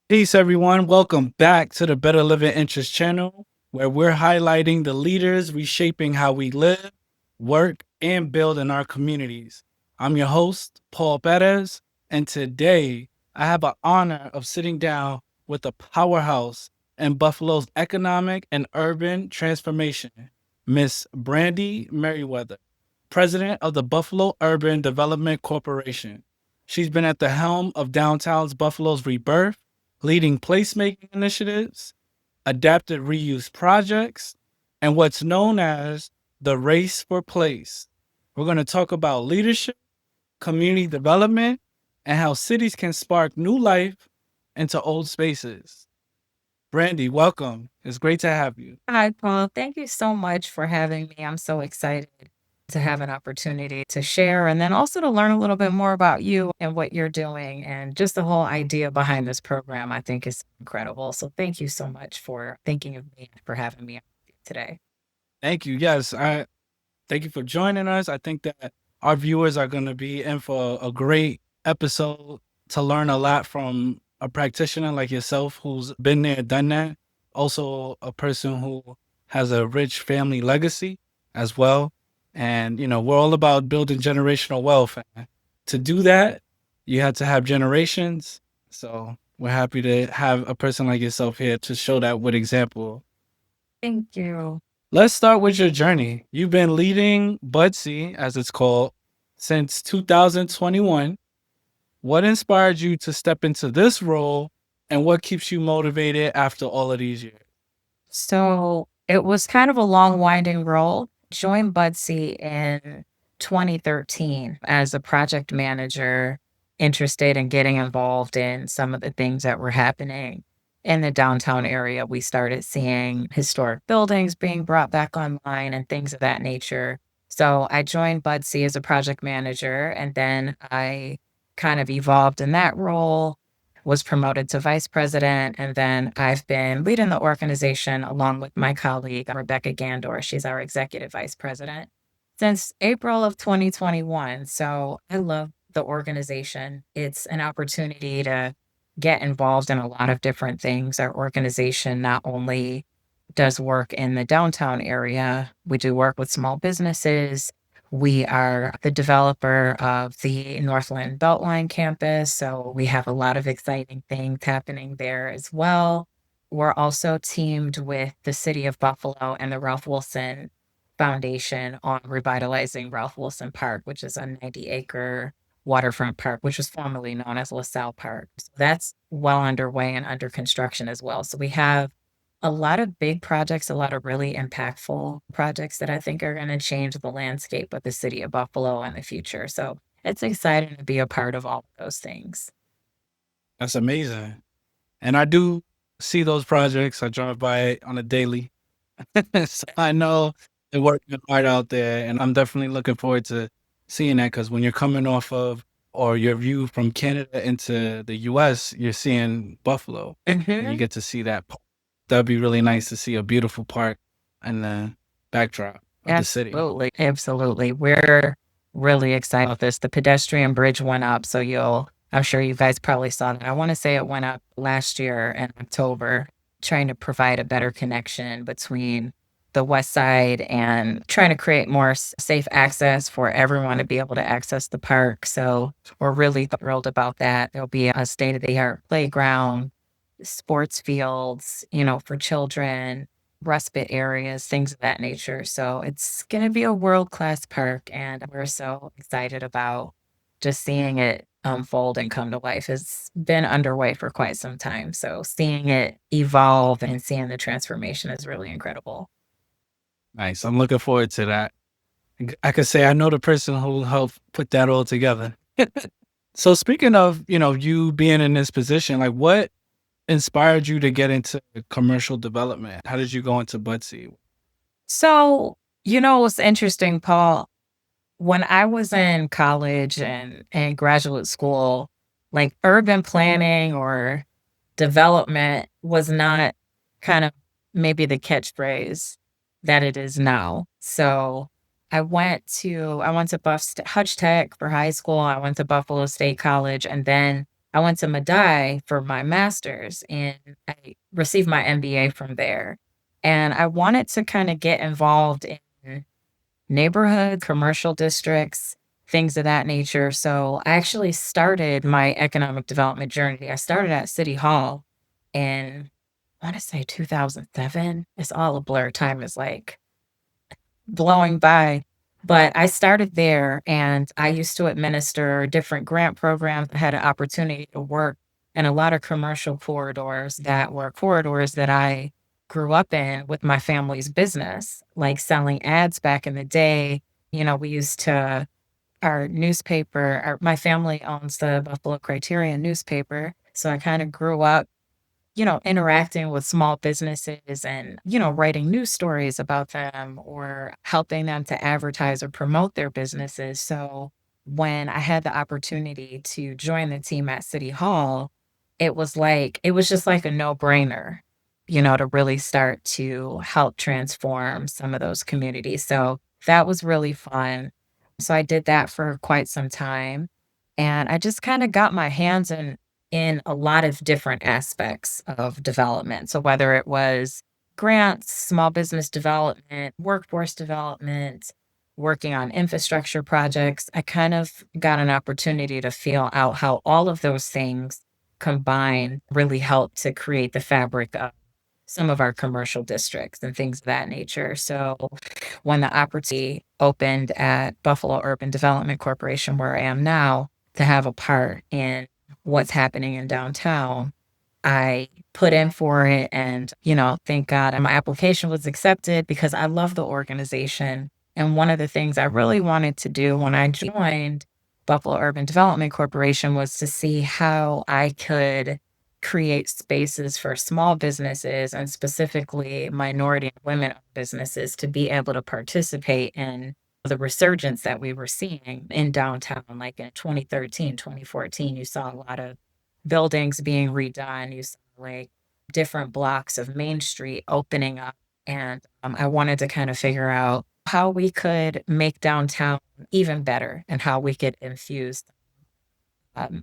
Peace, everyone. Welcome back to the Better Living Interest channel, where we're highlighting the leaders reshaping how we live, work, and build in our communities. I'm your host, Paul Perez, and today I have an honor of sitting down with a powerhouse in Buffalo's economic and urban transformation, Miss Brandy Merriweather, president of the Buffalo Urban Development Corporation. She's been at the helm of downtown's Buffalo's rebirth, leading placemaking initiatives, adaptive reuse projects, and what's known as the race for place. We're going to talk about leadership, community development, and how cities can spark new life into old spaces. Brandy, welcome. It's great to have you. Hi, Paul. Thank you so much for having me. I'm so excited to have an opportunity to share and then also to learn a little bit more about you and what you're doing. And just the whole idea behind this program, I think is incredible. So thank you so much for thinking of me, for having me on today. Thank you. Yes, I thank you for joining us. I think that our viewers are going to be in for a great episode to learn a lot from a practitioner like yourself who's been there, done that. Also, a person who has a rich family legacy as well. And, we're all about building generational wealth. And to do that, you have to have generations. So we're happy to have a person like yourself here to show that with example. Thank you. Let's start with your journey. You've been leading Budsy, as it's called, since 2021. What inspired you to step into this role and what keeps you motivated after all of these years? So it was kind of a long, winding role. Joined Budsy in 2013 as a project manager, interested in getting involved in some of the things that were happening in the downtown area. We started seeing historic buildings being brought back online and things of that nature. So I joined Budsy as a project manager, and then I kind of evolved in that role, was promoted to vice president, and then I've been leading the organization along with my colleague, Rebecca Gandor. She's our executive vice president since April of 2021. So I love the organization. It's an opportunity to get involved in a lot of different things. Our organization not only does work in the downtown area, we do work with small businesses. We are the developer of the Northland BeltLine campus, so we have a lot of exciting things happening there as well. We're also teamed with the city of Buffalo and the Ralph Wilson Foundation on revitalizing Ralph Wilson Park, which is a 90-acre waterfront park, which was formerly known as LaSalle Park. So that's well underway and under construction as well. So we have a lot of big projects, a lot of really impactful projects that I think are going to change the landscape of the city of Buffalo in the future. So it's exciting to be a part of all of those things. That's amazing. And I do see those projects. I drive by it on a daily. So I know they're working hard out there, and I'm definitely looking forward to seeing that because when you're coming off of or your view from Canada into the US, you're seeing Buffalo and you Mhm. get to see that. That'd be really nice to see a beautiful park in the backdrop of the city. Absolutely. Absolutely. We're really excited about this. The pedestrian bridge went up. So I'm sure you guys probably saw that. I want to say it went up last year in October, trying to provide a better connection between the west side and trying to create more safe access for everyone to be able to access the park. So we're really thrilled about that. There'll be a state of the art playground, sports fields, for children, respite areas, things of that nature. So it's going to be a world-class park, and we're so excited about just seeing it unfold and come to life. It's been underway for quite some time. So seeing it evolve and seeing the transformation is really incredible. Nice. I'm looking forward to that. I could say I know the person who helped put that all together. So speaking of, you being in this position, like what inspired you to get into commercial development? How did you go into Budsy? So, what's interesting, Paul, when I was in college and graduate school, like urban planning or development was not kind of maybe the catchphrase that it is now. So I went to Hutch Tech for high school. I went to Buffalo State College, and then I went to Madai for my master's and I received my MBA from there. And I wanted to kind of get involved in neighborhood, commercial districts, things of that nature. So I actually started my economic development journey. I started at City Hall in, I want to say 2007. It's all a blur. Time is like blowing by. But I started there and I used to administer different grant programs. I had an opportunity to work in a lot of commercial corridors that were corridors that I grew up in with my family's business, like selling ads back in the day. We used to, our newspaper, my family owns the Buffalo Criterion newspaper. So I kind of grew up interacting with small businesses and, writing news stories about them or helping them to advertise or promote their businesses. So when I had the opportunity to join the team at City Hall, it was just like a no-brainer, to really start to help transform some of those communities. So that was really fun. So I did that for quite some time. And I just kind of got my hands in a lot of different aspects of development. So whether it was grants, small business development, workforce development, working on infrastructure projects, I kind of got an opportunity to feel out how all of those things combined really help to create the fabric of some of our commercial districts and things of that nature. So when the opportunity opened at Buffalo Urban Development Corporation, where I am now, to have a part in what's happening in downtown, I put in for it and, thank God and my application was accepted because I love the organization. And one of the things I really wanted to do when I joined Buffalo Urban Development Corporation was to see how I could create spaces for small businesses and specifically minority and women businesses to be able to participate in the resurgence that we were seeing in downtown. Like in 2013, 2014, you saw a lot of buildings being redone. You saw like different blocks of Main Street opening up. And I wanted to kind of figure out how we could make downtown even better and how we could infuse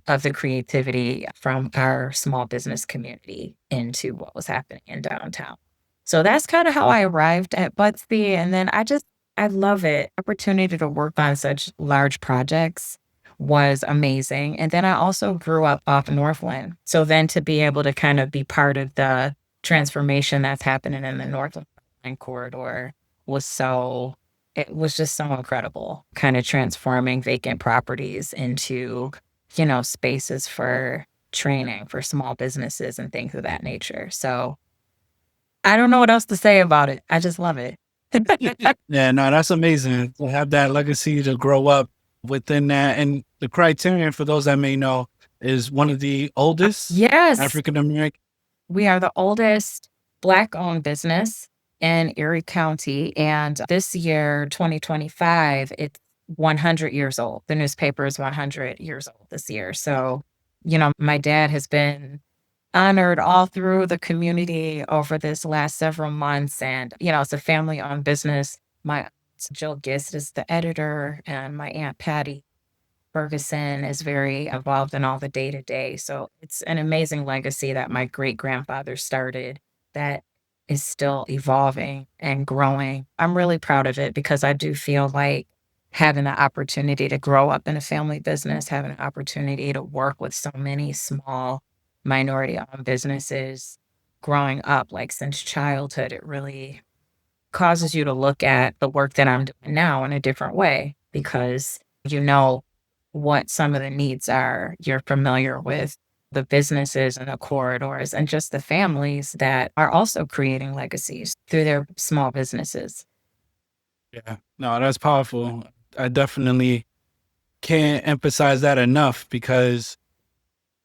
of the creativity from our small business community into what was happening in downtown. So that's kind of how I arrived at Butsy. And then I love it. Opportunity to work on such large projects was amazing. And then I also grew up off Northland. So then to be able to kind of be part of the transformation that's happening in the Northland corridor was it was just so incredible, kind of transforming vacant properties into spaces for training for small businesses and things of that nature. So I don't know what else to say about it. I just love it. Yeah, no, that's amazing to have that legacy to grow up within that. And the Criterion, for those that may know, is one of the oldest Yes, African American. we are the oldest Black owned business in Erie County. And this year, 2025, it's 100 years old. The newspaper is 100 years old this year. So, my dad has been honored all through the community over this last several months. And, it's a family owned business. My aunt Jill Gist is the editor, and my Aunt Patty Ferguson is very involved in all the day to day. So it's an amazing legacy that my great grandfather started that is still evolving and growing. I'm really proud of it because I do feel like having the opportunity to grow up in a family business, having an opportunity to work with so many small minority owned businesses growing up, like since childhood, it really causes you to look at the work that I'm doing now in a different way because you know what some of the needs are. You're familiar with the businesses and the corridors and just the families that are also creating legacies through their small businesses. Yeah, no, that's powerful. I definitely can't emphasize that enough because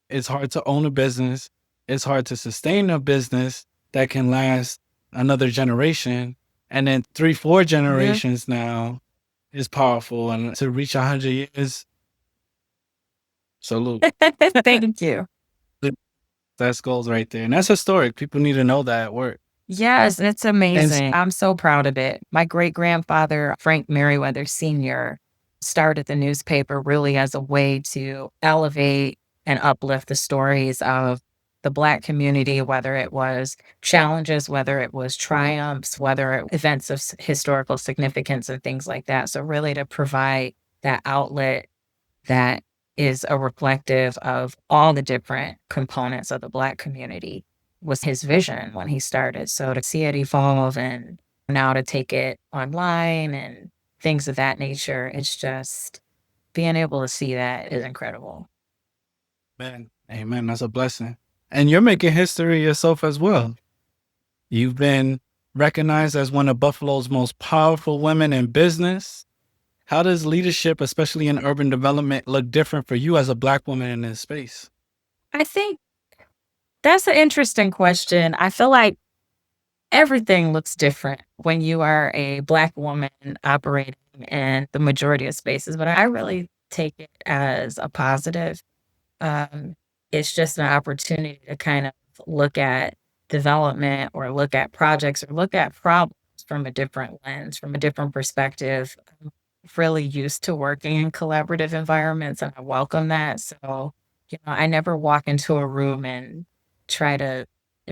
it's hard to own a business. It's hard to sustain a business that can last another generation. And then three, four Mhm. generations now is powerful. And to reach 100 years, salute. Thank you. That's goals right there. And that's historic. People need to know that at work. Yes, it's And amazing. I'm so proud of it. My great grandfather, Frank Merriweather Sr., started the newspaper really as a way to elevate and uplift the stories of the Black community, whether it was challenges, whether it was triumphs, whether it events of historical significance and things like that. So really to provide that outlet that is a reflective of all the different components of the Black community was his vision when he started. So to see it evolve and now to take it online and things of that nature, it's just being able to see that is incredible. Man, amen. That's a blessing. And you're making history yourself as well. You've been recognized as one of Buffalo's most powerful women in business. How does leadership, especially in urban development, look different for you as a Black woman in this space? I think that's an interesting question. I feel like everything looks different when you are a Black woman operating in the majority of spaces, but I really take it as a positive. Um, it's just an opportunity to kind of look at development or look at projects or look at problems from a different lens, from a different perspective. I'm really used to working in collaborative environments and I welcome that. So, I never walk into a room and try to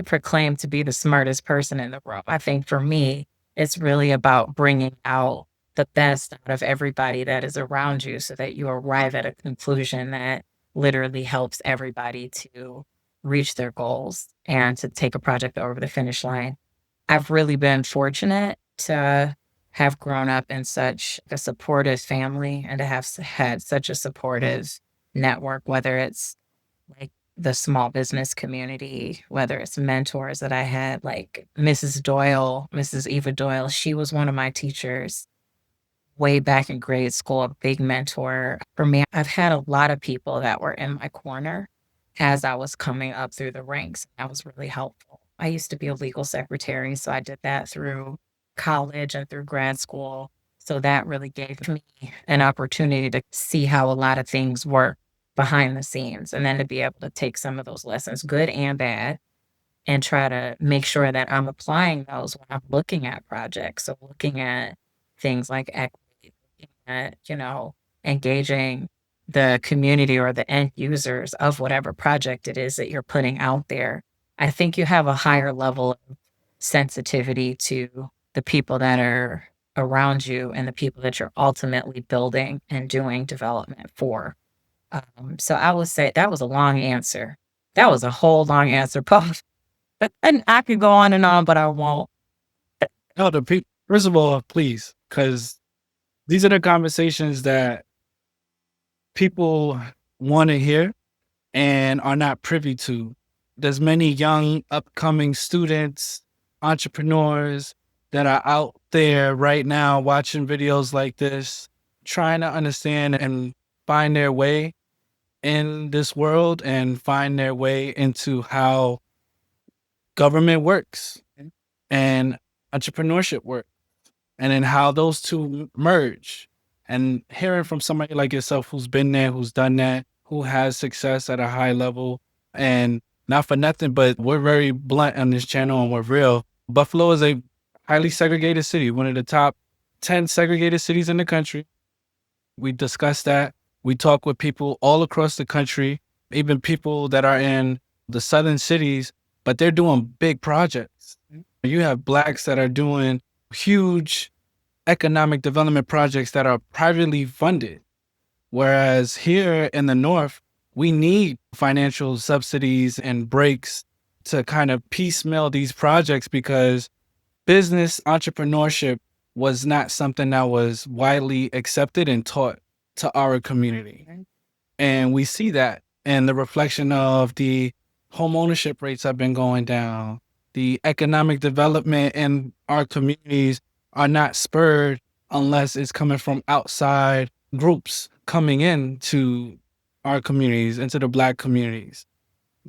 proclaim to be the smartest person in the room. I think for me, it's really about bringing out the best out of everybody that is around you so that you arrive at a conclusion that literally helps everybody to reach their goals and to take a project over the finish line. I've really been fortunate to have grown up in such a supportive family and to have had such a supportive network, whether it's like the small business community, whether it's mentors that I had, like Mrs. Doyle, Mrs. Eva Doyle. She was one of my teachers way back in grade school, a big mentor for me. I've had a lot of people that were in my corner as I was coming up through the ranks. That was really helpful. I used to be a legal secretary, so I did that through college and through grad school. So that really gave me an opportunity to see how a lot of things work behind the scenes and then to be able to take some of those lessons, good and bad, and try to make sure that I'm applying those when I'm looking at projects. So looking at things like equity, looking at, engaging the community or the end users of whatever project it is that you're putting out there. I think you have a higher level of sensitivity to the people that are around you and the people that you're ultimately building and doing development for. So I would say that was a long answer. That was a whole long answer, Paul. And I could go on and on, but I won't. No, the people, first of all, please, because these are the conversations that people want to hear and are not privy to. There's many young upcoming students, entrepreneurs that are out there right now watching videos like this, trying to understand and find their way in this world and find their way into how government works and entrepreneurship works and then how those two merge. And hearing from somebody like yourself who's been there, who's done that, who has success at a high level, and not for nothing, but we're very blunt on this channel and we're real. Buffalo is a highly segregated city, one of the top 10 segregated cities in the country. We discuss that. We talk with people all across the country, even people that are in the southern cities, but they're doing big projects. You have Blacks that are doing huge economic development projects that are privately funded. Whereas here in the North, we need financial subsidies and breaks to kind of piecemeal these projects because business entrepreneurship was not something that was widely accepted and taught to our community. And we see that in the reflection of the home ownership rates have been going down. The economic development in our communities are not spurred unless it's coming from outside groups coming into our communities, into the Black communities.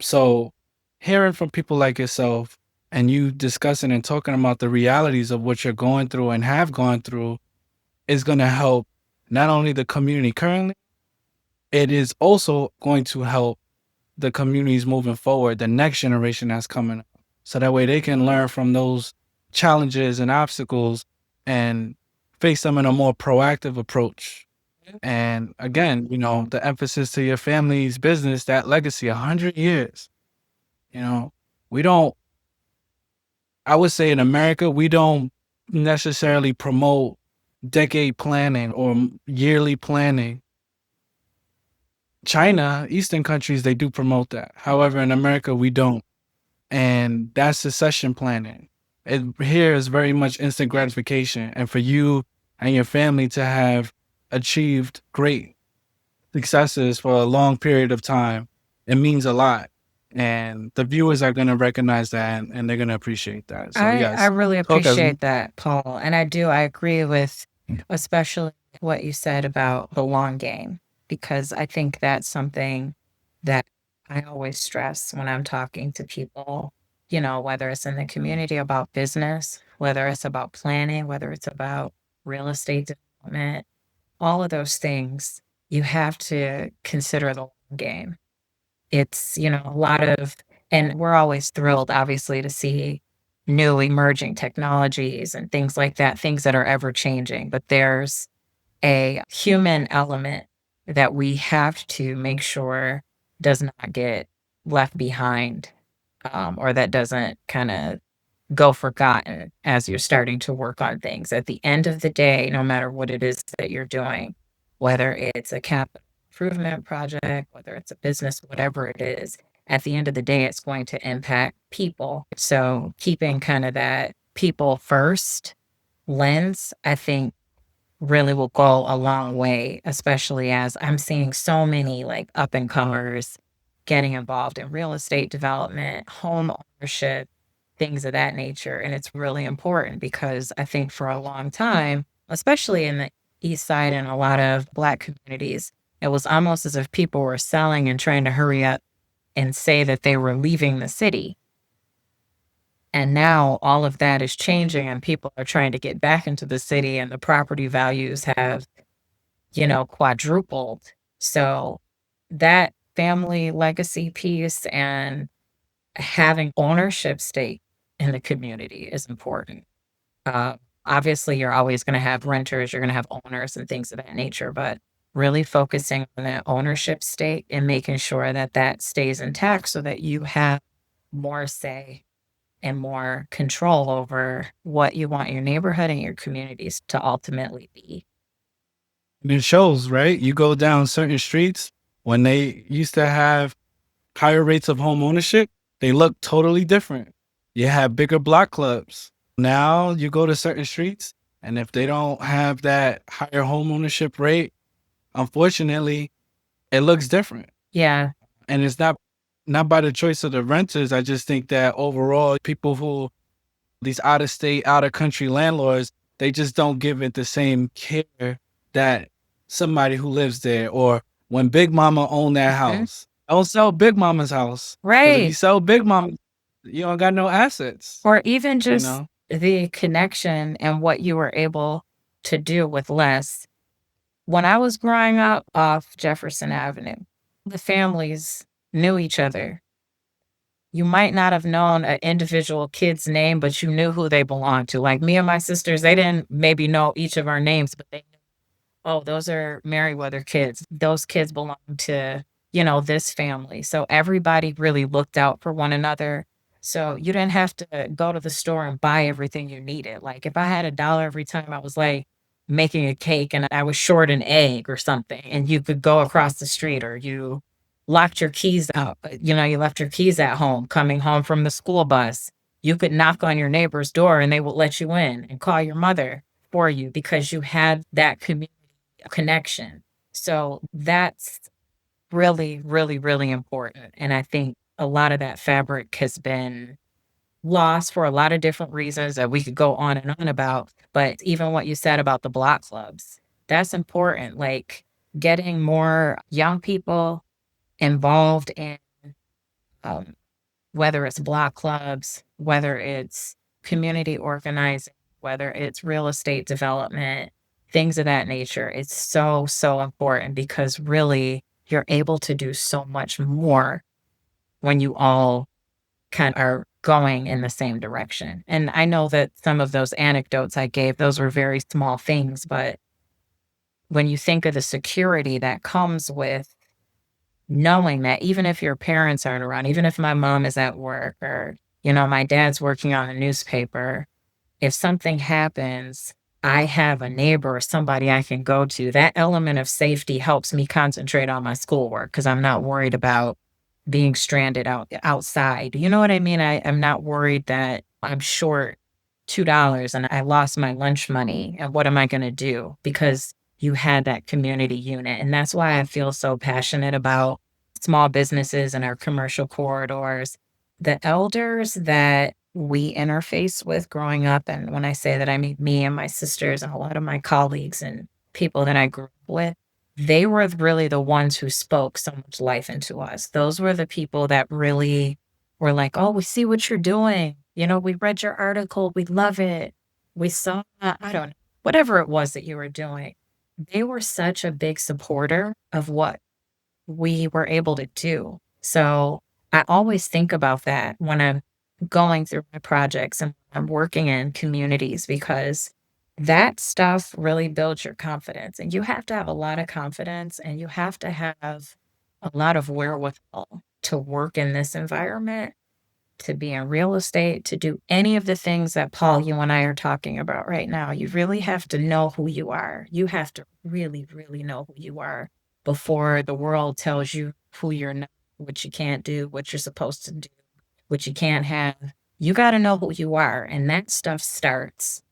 So hearing from people like yourself and you discussing and talking about the realities of what you're going through and have gone through is going to help not only the community currently, it is also going to help the communities moving forward, the next generation that's coming up. So that way they can learn from those challenges and obstacles and face them in a more proactive approach. And again, the emphasis to your family's business, that legacy, 100 years. You know, we don't, I would say in America, we don't necessarily promote decade planning or yearly planning. China, Eastern countries, they do promote that. However, in America, we don't. And that's succession planning. It here is very much instant gratification. And for you and your family to have achieved great successes for a long period of time, it means a lot. And the viewers are going to recognize that and they're going to appreciate that. So, I yes, really talk as appreciate that, Paul. And I agree with especially what you said about the long game, because I think that's something that I always stress when I'm talking to people, whether it's in the community about business, whether it's about planning, whether it's about real estate development, all of those things, you have to consider the long game. It's, a lot of, and we're always thrilled, obviously, to see new emerging technologies and things like that, things that are ever changing. But there's a human element that we have to make sure does not get left behind, or that doesn't kind of go forgotten as you're starting to work on things. At the end of the day, no matter what it is that you're doing, whether it's a capital improvement project, whether it's a business, whatever it is, at the end of the day, it's going to impact people. So keeping kind of that people first lens, I think really will go a long way, especially as I'm seeing so many like up and comers getting involved in real estate development, home ownership, things of that nature. And it's really important because I think for a long time, especially in the East Side and a lot of Black communities, it was almost as if people were selling and trying to hurry up and say that they were leaving the city. And now all of that is changing and people are trying to get back into the city and the property values have, quadrupled. So that family legacy piece and having ownership stake in the community is important. Uh, Obviously, you're always going to have renters, you're going to have owners and things of that nature, but really focusing on that ownership stake and making sure that that stays intact so that you have more say and more control over what you want your neighborhood and your communities to ultimately be. And it shows, right? You go down certain streets when they used to have higher rates of home ownership, they look totally different. You have bigger block clubs. Now you go to certain streets, and if they don't have that higher home ownership rate, unfortunately, it looks different. Yeah. And it's not by the choice of the renters. I just think that overall, people who these out of state, out of country landlords, they just don't give it the same care that somebody who lives there. Or when Big Mama owned that Mhm. house, don't sell Big Mama's house. Because if you Right. sell Big Mama, you don't got no assets, Or even you just know? the connection and what you were able to do with less. When I was growing up off Jefferson Avenue, the families knew each other. You might not have known an individual kid's name, but you knew who they belonged to. Like me and my sisters, they didn't maybe know each of our names, but they knew, oh, those are Merriweather kids. Those kids belong to, this family. So everybody really looked out for one another. So you didn't have to go to the store and buy everything you needed. Like if I had a dollar every time I was like making a cake and I was short an egg or something, and you could go across the street or you locked your keys out, you left your keys at home coming home from the school bus. You could knock on your neighbor's door and they would let you in and call your mother for you because you had that community connection. So that's really, really, really important. And I think a lot of that fabric has been lost for a lot of different reasons that we could go on and on about. But even what you said about the block clubs, that's important. Like getting more young people involved in um, whether it's block clubs, whether it's community organizing, whether it's real estate development, things of that nature. It's so, so important because really you're able to do so much more when you all kind of are going in the same direction. And I know that some of those anecdotes I gave, those were very small things, but when you think of the security that comes with knowing that even if your parents aren't around, even if my mom is at work or, my dad's working on a newspaper, if something happens, I have a neighbor or somebody I can go to. That element of safety helps me concentrate on my schoolwork because I'm not worried about being stranded outside. You know what I mean? I'm not worried that I'm short $2 and I lost my lunch money. And what am I going to do? Because you had that community unit. And that's why I feel so passionate about small businesses and our commercial corridors. The elders that we interface with growing up, and when I say that, I mean me and my sisters and a lot of my colleagues and people that I grew up with, they were really the ones who spoke so much life into us. Those were the people that really were like, "Oh, we see what you're doing. We read your article. We love it. We saw, I don't know, whatever it was that you were doing." They were such a big supporter of what we were able to do. So I always think about that when I'm going through my projects and I'm working in communities because that stuff really builds your confidence. And you have to have a lot of confidence and you have to have a lot of wherewithal to work in this environment, to be in real estate, to do any of the things that Paul, you and I are talking about right now. You really have to know who you are. You have to really, really know who you are before the world tells you who you're not, what you can't do, what you're supposed to do, what you can't have. You got to know who you are. And that stuff starts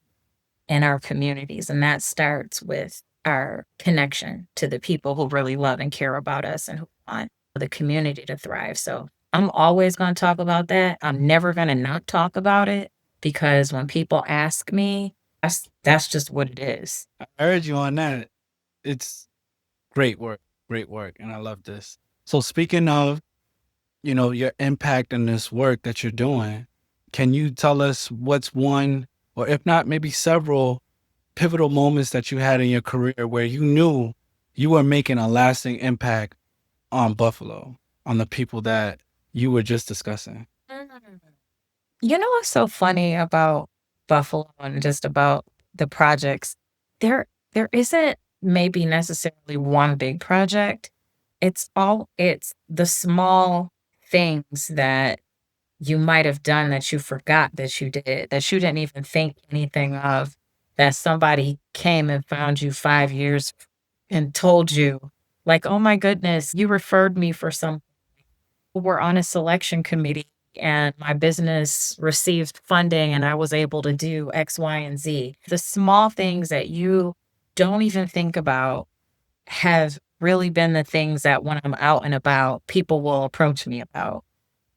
in our communities. And that starts with our connection to the people who really love and care about us and who want the community to thrive. So I'm always going to talk about that. I'm never going to not talk about it because when people ask me, that's just what it is. I heard you on that. It's great work, and I love this. So speaking of, your impact in this work that you're doing, can you tell us what's one, or if not, maybe several pivotal moments that you had in your career where you knew you were making a lasting impact on Buffalo, on the people that you were just discussing? What's so funny about Buffalo and just about the projects? There isn't maybe necessarily one big project. It's the small things that you might have done that you forgot that you did, that you didn't even think anything of, that somebody came and found you 5 years and told you, like, "Oh my goodness, you referred me for some." We're on a selection committee and my business received funding and I was able to do X, Y, and Z. The small things that you don't even think about have really been the things that when I'm out and about, people will approach me about.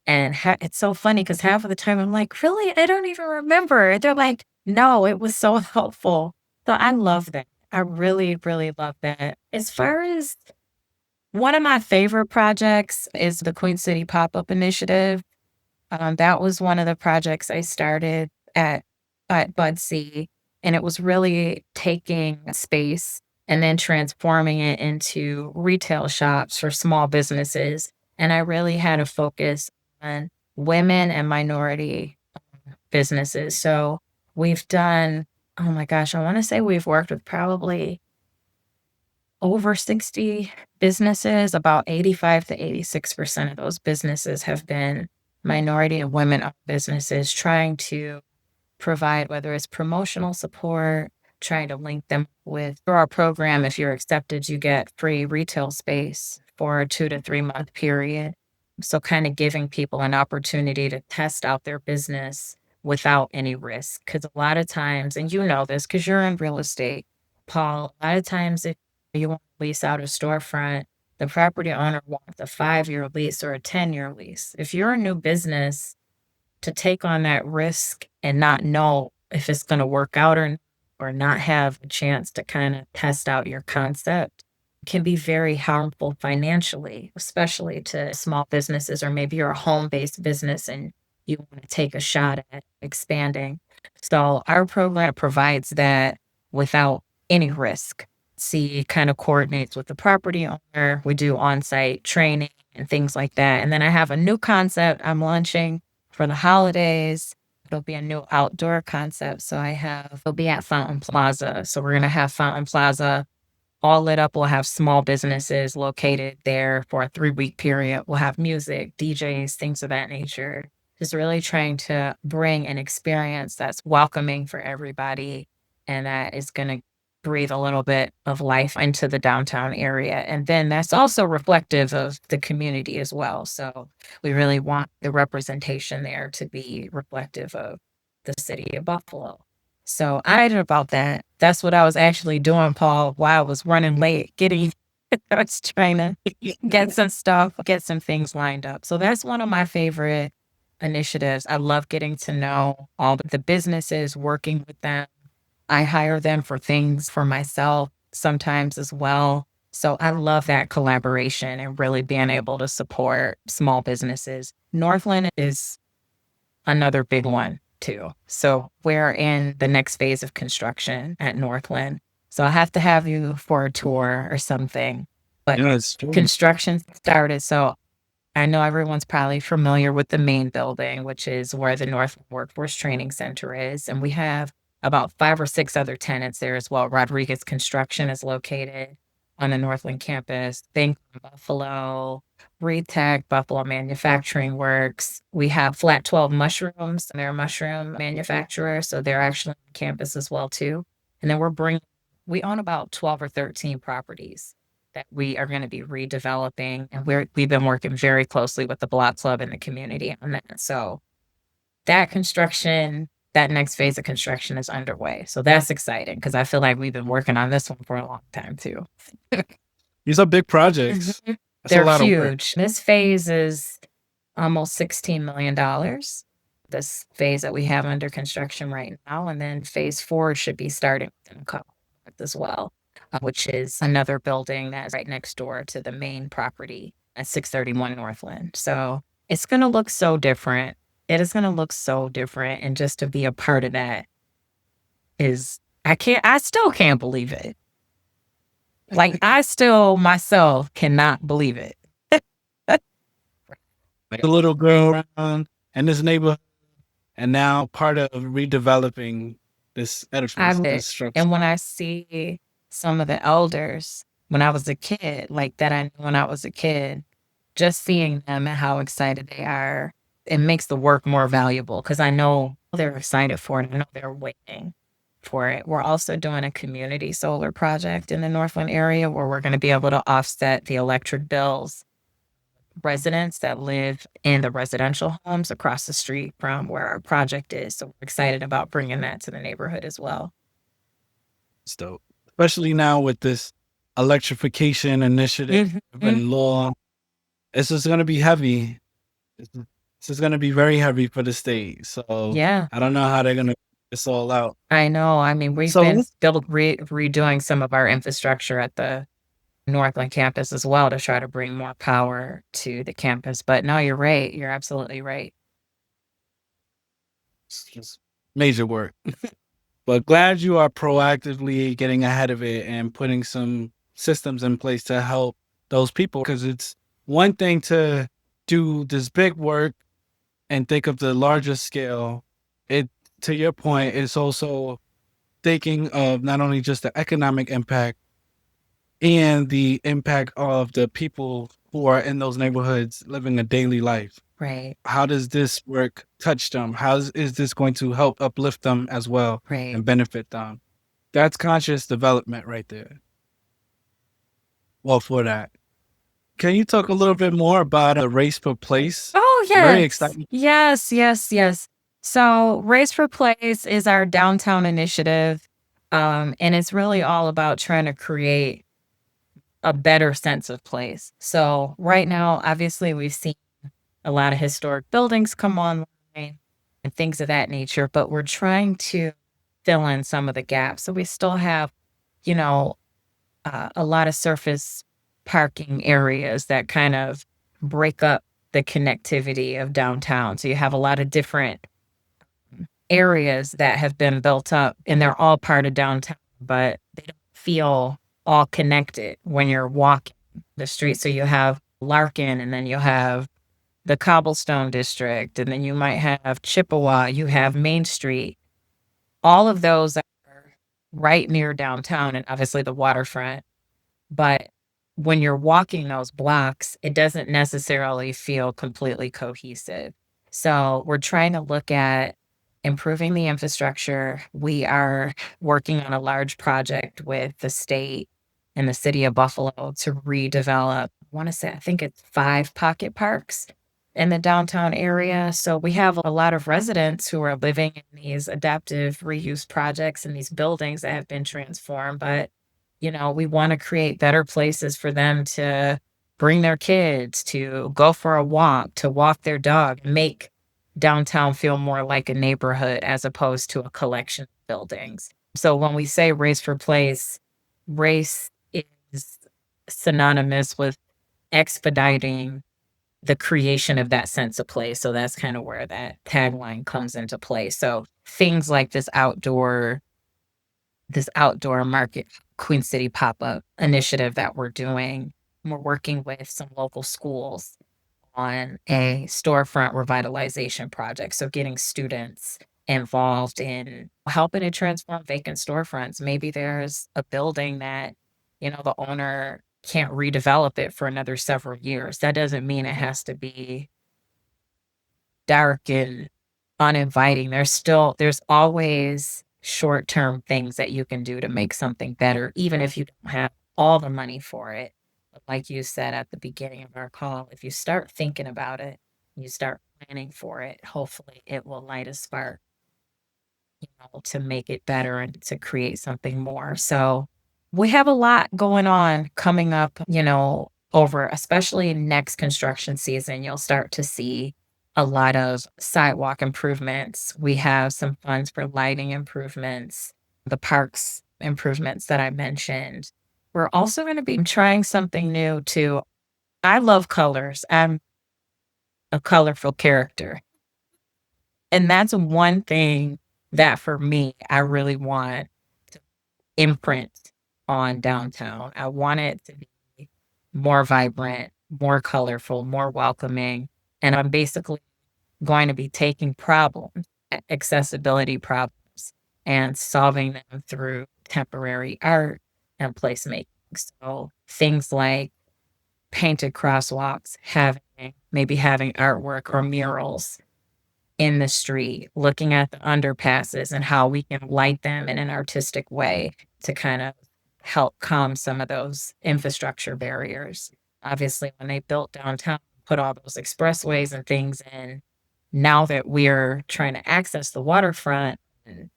And it's so funny because half of the time I'm like, really? I don't even remember. They're like, no, it was so helpful. So I love that. I really, really love that. As far as one of my favorite projects is the Queen City Pop-Up Initiative. That was one of the projects I started at Budsy, and it was really taking space and then transforming it into retail shops for small businesses. And I really had a focus on women and minority businesses. So we've done, oh my gosh, I want to say we've worked with probably over 60 businesses. About 85 to 86% of those businesses have been minority and women-owned businesses, trying to provide, whether it's promotional support, trying to link them with through our program. If you're accepted, you get free retail space for a 2 to 3 month period. So kind of giving people an opportunity to test out their business without any risk. Because a lot of times, and you know this because you're in real estate, Paul, a lot of times if you want to lease out a storefront, the property owner wants a 5-year lease or a 10-year lease. If you're a new business, to take on that risk and not know if it's going to work out or not have a chance to kind of test out your concept can be very harmful financially, especially to small businesses, or maybe you're a home-based business and you want to take a shot at expanding. So our program provides that without any risk. See, kind of coordinates with the property owner. We do on-site training and things like that. And then I have a new concept I'm launching for the holidays. It'll be a new outdoor concept. So it'll be at Fountain Plaza. So we're going to have Fountain Plaza all lit up. We'll have small businesses located there for a 3-week period. We'll have music, DJs, things of that nature. Just really trying to bring an experience that's welcoming for everybody and that is going to breathe a little bit of life into the downtown area. And then that's also reflective of the community as well. So we really want the representation there to be reflective of the city of Buffalo. So I'm excited about that. That's what I was actually doing, Paul, while I was running late, I was trying to get some stuff, get some things lined up. So that's one of my favorite initiatives. I love getting to know all the businesses, working with them. I hire them for things for myself sometimes as well. So I love that collaboration and really being able to support small businesses. Northland is another big one too. So we're in the next phase of construction at Northland. So I have to have you for a tour or something. But Yeah, it's true. construction started. So I know everyone's probably familiar with the main building, which is where the Northland Workforce Training Center is. And we have about 5 or 6 other tenants there as well. Rodriguez Construction is located on the Northland campus. Think Buffalo, Breathe Tech, Buffalo Manufacturing Works. We have Flat 12 Mushrooms, and they're a mushroom manufacturer. So they're actually on campus as well, too. And then we own about 12 or 13 properties that we are going to be redeveloping. And we've been working very closely with the block club and the community on that. So that construction, that next phase of construction is underway. So that's exciting because I feel like we've been working on this one for a long time too. These are big projects. Mhm. That's a They're lot of work. huge. This phase is almost $16 million. This phase that we have under construction right now. And then phase 4 should be starting within a couple months as well, which is another building that's right next door to the main property at 631 Northland. So it's going to look so different. It is going to look so different. And just to be a part of that I still can't believe it. Like, I still myself cannot believe it. Like a little girl around in this neighborhood, and now part of redeveloping this edifice, this structure. And when I see some of the elders when I was a kid, like that I knew when I was a kid, just seeing them and how excited they are, it makes the work more valuable because I know they're excited for it. I know they're waiting for it. We're also doing a community solar project in the Northland area where we're going to be able to offset the electric bills residents that live in the residential homes across the street from where our project is. So we're excited about bringing that to the neighborhood as well. It's dope, especially now with this electrification initiative and law. This is going to be heavy. This is going to be very heavy for the state. So Yeah, I don't know how they're going to this all out. I know. I mean, we've So been redoing some of our infrastructure at the Northland campus as well to try to bring more power to the campus. But no, you're right. You're absolutely right. it's just major work. But glad you are proactively getting ahead of it and putting some systems in place to help those people. Because it's one thing to do this big work and think of the larger scale. It, to your point, it's also thinking of not only just the economic impact and the impact of the people who are in those neighborhoods living a daily life. Right, How does this work touch them? Is this going to help uplift them as well right. and benefit them? That's conscious development right there. Well, for that. Can you talk a little bit more about a race for place? Oh, Very yes. exciting. Yes. So, Race for Place is our downtown initiative. And it's really all about trying to create a better sense of place. So, right now, obviously, we've seen a lot of historic buildings come online and things of that nature, but we're trying to fill in some of the gaps. So, we still have, you know, a lot of surface parking areas that kind of break up the connectivity of downtown. So you have a lot of different areas that have been built up and they're all part of downtown, but they don't feel all connected when you're walking the street. So you have Larkin and then you have the Cobblestone District and then you might have Chippewa, you have Main Street. All of those are right near downtown and obviously the waterfront. But when you're walking those blocks, it doesn't necessarily feel completely cohesive. So we're trying to look at improving the infrastructure. We are working on a large project with the state and the city of Buffalo to redevelop, I want to say, I think it's 5 pocket parks in the downtown area. So we have a lot of residents who are living in these adaptive reuse projects and these buildings that have been transformed. But, we want to create better places for them to bring their kids, to go for a walk, to walk their dog, and make downtown feel more like a neighborhood as opposed to a collection of buildings. So when we say race for place, race is synonymous with expediting the creation of that sense of place. So that's kind of where that tagline comes into play. So things like this outdoor market Queen City pop-up initiative that we're doing. We're working with some local schools on a storefront revitalization project. So getting students involved in helping to transform vacant storefronts. Maybe there's a building that, the owner can't redevelop it for another several years. That doesn't mean it has to be dark and uninviting. There's always short-term things that you can do to make something better, even if you don't have all the money for it. But like you said at the beginning of our call, if you start thinking about it, you start planning for it, hopefully it will light a spark, to make it better and to create something more. So we have a lot going on coming up, over especially next construction season. You'll start to see a lot of sidewalk improvements. We have some funds for lighting improvements, the parks improvements that I mentioned. We're also going to be trying something new too. I love colors. I'm a colorful character. And that's one thing that for me, I really want to imprint on downtown. I want it to be more vibrant, more colorful, more welcoming. And I'm basically going to be taking problems, accessibility problems, and solving them through temporary art and placemaking. So things like painted crosswalks, maybe having artwork or murals in the street, looking at the underpasses and how we can light them in an artistic way to kind of help calm some of those infrastructure barriers. Obviously, when they built downtown, put all those expressways and things in, now that we're trying to access the waterfront, and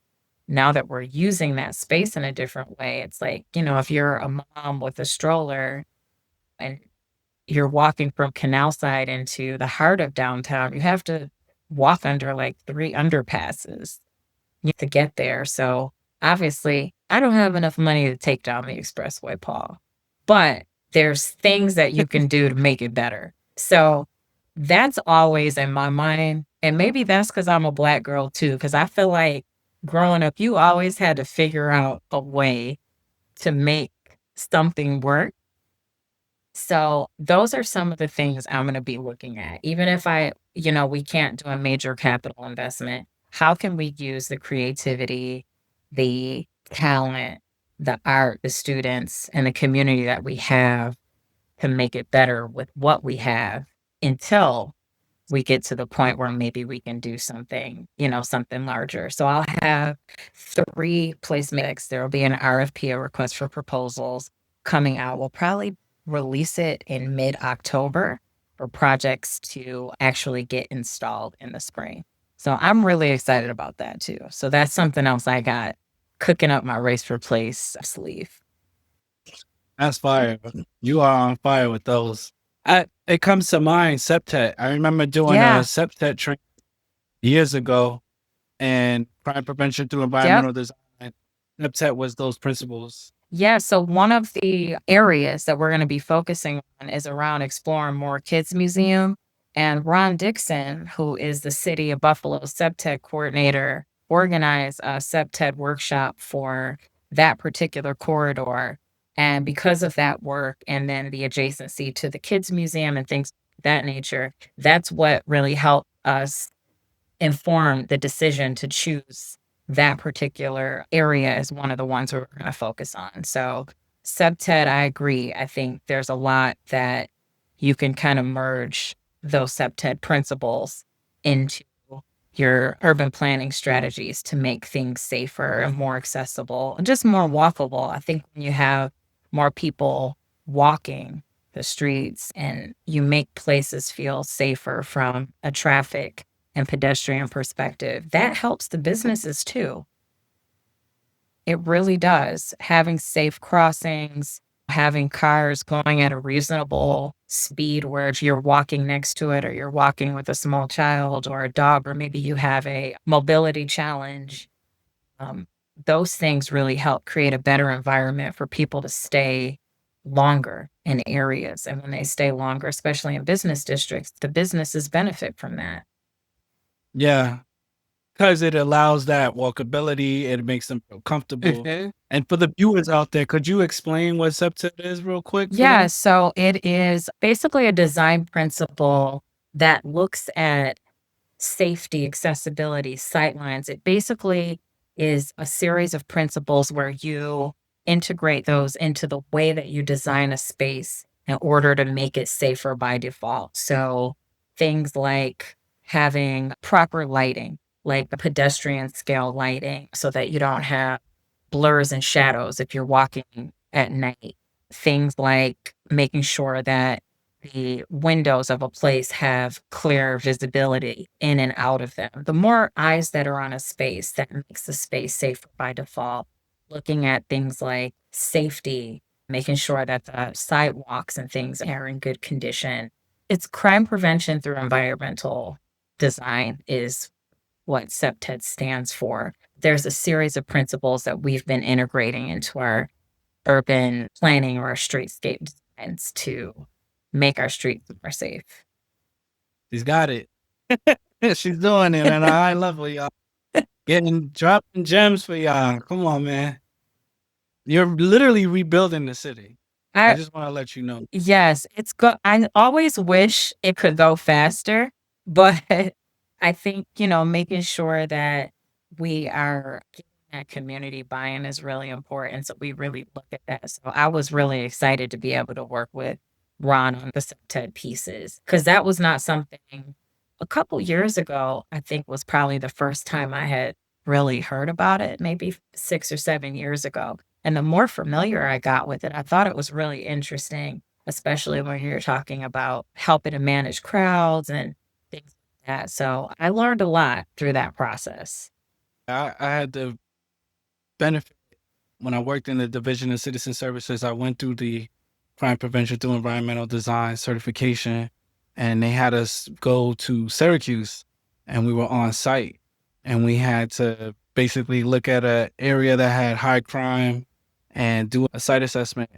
now that we're using that space in a different way, it's like, if you're a mom with a stroller and you're walking from Canal Side into the heart of downtown, you have to walk under like 3 underpasses to get there. So obviously, I don't have enough money to take down the expressway, Paul, but there's things that you can do to make it better. So that's always in my mind. And maybe that's because I'm a Black girl too, because I feel like growing up, you always had to figure out a way to make something work. So those are some of the things I'm going to be looking at. Even if we can't do a major capital investment, how can we use the creativity, the talent, the art, the students, and the community that we have to make it better with what we have until we get to the point where maybe we can do something larger. So I'll have 3 placematics. There will be an RFP, a request for proposals, coming out. We'll probably release it in mid-October for projects to actually get installed in the spring. So I'm really excited about that too. So that's something else I got cooking up my race for place sleeve. That's fire. You are on fire with those. It comes to mind, septet. I remember doing a Yeah. septet training years ago, and crime prevention through Yep. environmental design. Septet was those principles. Yeah, so one of the areas that we're going to be focusing on is around exploring more kids museum. And Ron Dixon, who is the City of Buffalo SEPTED coordinator, organized a SEPTED workshop for that particular corridor. And because of that work and then the adjacency to the kids museum and things of that nature, that's what really helped us inform the decision to choose that particular area as one of the ones we're going to focus on. So Subted, I agree. I think there's a lot that you can kind of merge those subted principles into your urban planning strategies to make things safer and more accessible and just more walkable. I think when you have more people walking the streets and you make places feel safer from a traffic and pedestrian perspective, that helps the businesses too. It really does. Having safe crossings, having cars going at a reasonable speed where if you're walking next to it or you're walking with a small child or a dog, or maybe you have a mobility challenge, um, those things really help create a better environment for people to stay longer in areas. And when they stay longer, especially in business districts, the businesses benefit from that. Yeah, because it allows that walkability, it makes them feel comfortable. Mhm. And for the viewers out there, could you explain what septet is real quick for Yeah, them? so it is basically a design principle that looks at safety, accessibility, sightlines. It basically is a series of principles where you integrate those into the way that you design a space in order to make it safer by default. So things like having proper lighting, like the pedestrian scale lighting, so that you don't have blurs and shadows if you're walking at night. Things like making sure that the windows of a place have clear visibility in and out of them. The more eyes that are on a space, that makes the space safer by default. Looking at things like safety, making sure that the sidewalks and things are in good condition. It's crime prevention through environmental design is what SEPTED stands for. There's a series of principles that we've been integrating into our urban planning or our streetscape designs to make our streets more safe. She's got it. She's doing it at a high level, y'all. Getting dropping gems for y'all. Come on, man. You're literally rebuilding the city. I I just want to let you know. Yes, I always wish it could go faster, but I think, making sure that we are getting that community buy-in is really important, so we really look at that. So I was really excited to be able to work with Ron on the TED pieces because that was not something a couple years ago, I think was probably the first time I had really heard about it, maybe 6 or 7 years ago. And the more familiar I got with it, I thought it was really interesting, especially when you're talking about helping to manage crowds and things like that. So I learned a lot through that process. I had the benefit when I worked in the Division of Citizen Services. I went through the crime prevention through environmental design certification, and they had us go to Syracuse, and we were on site, and we had to basically look at an area that had high crime and do a site assessment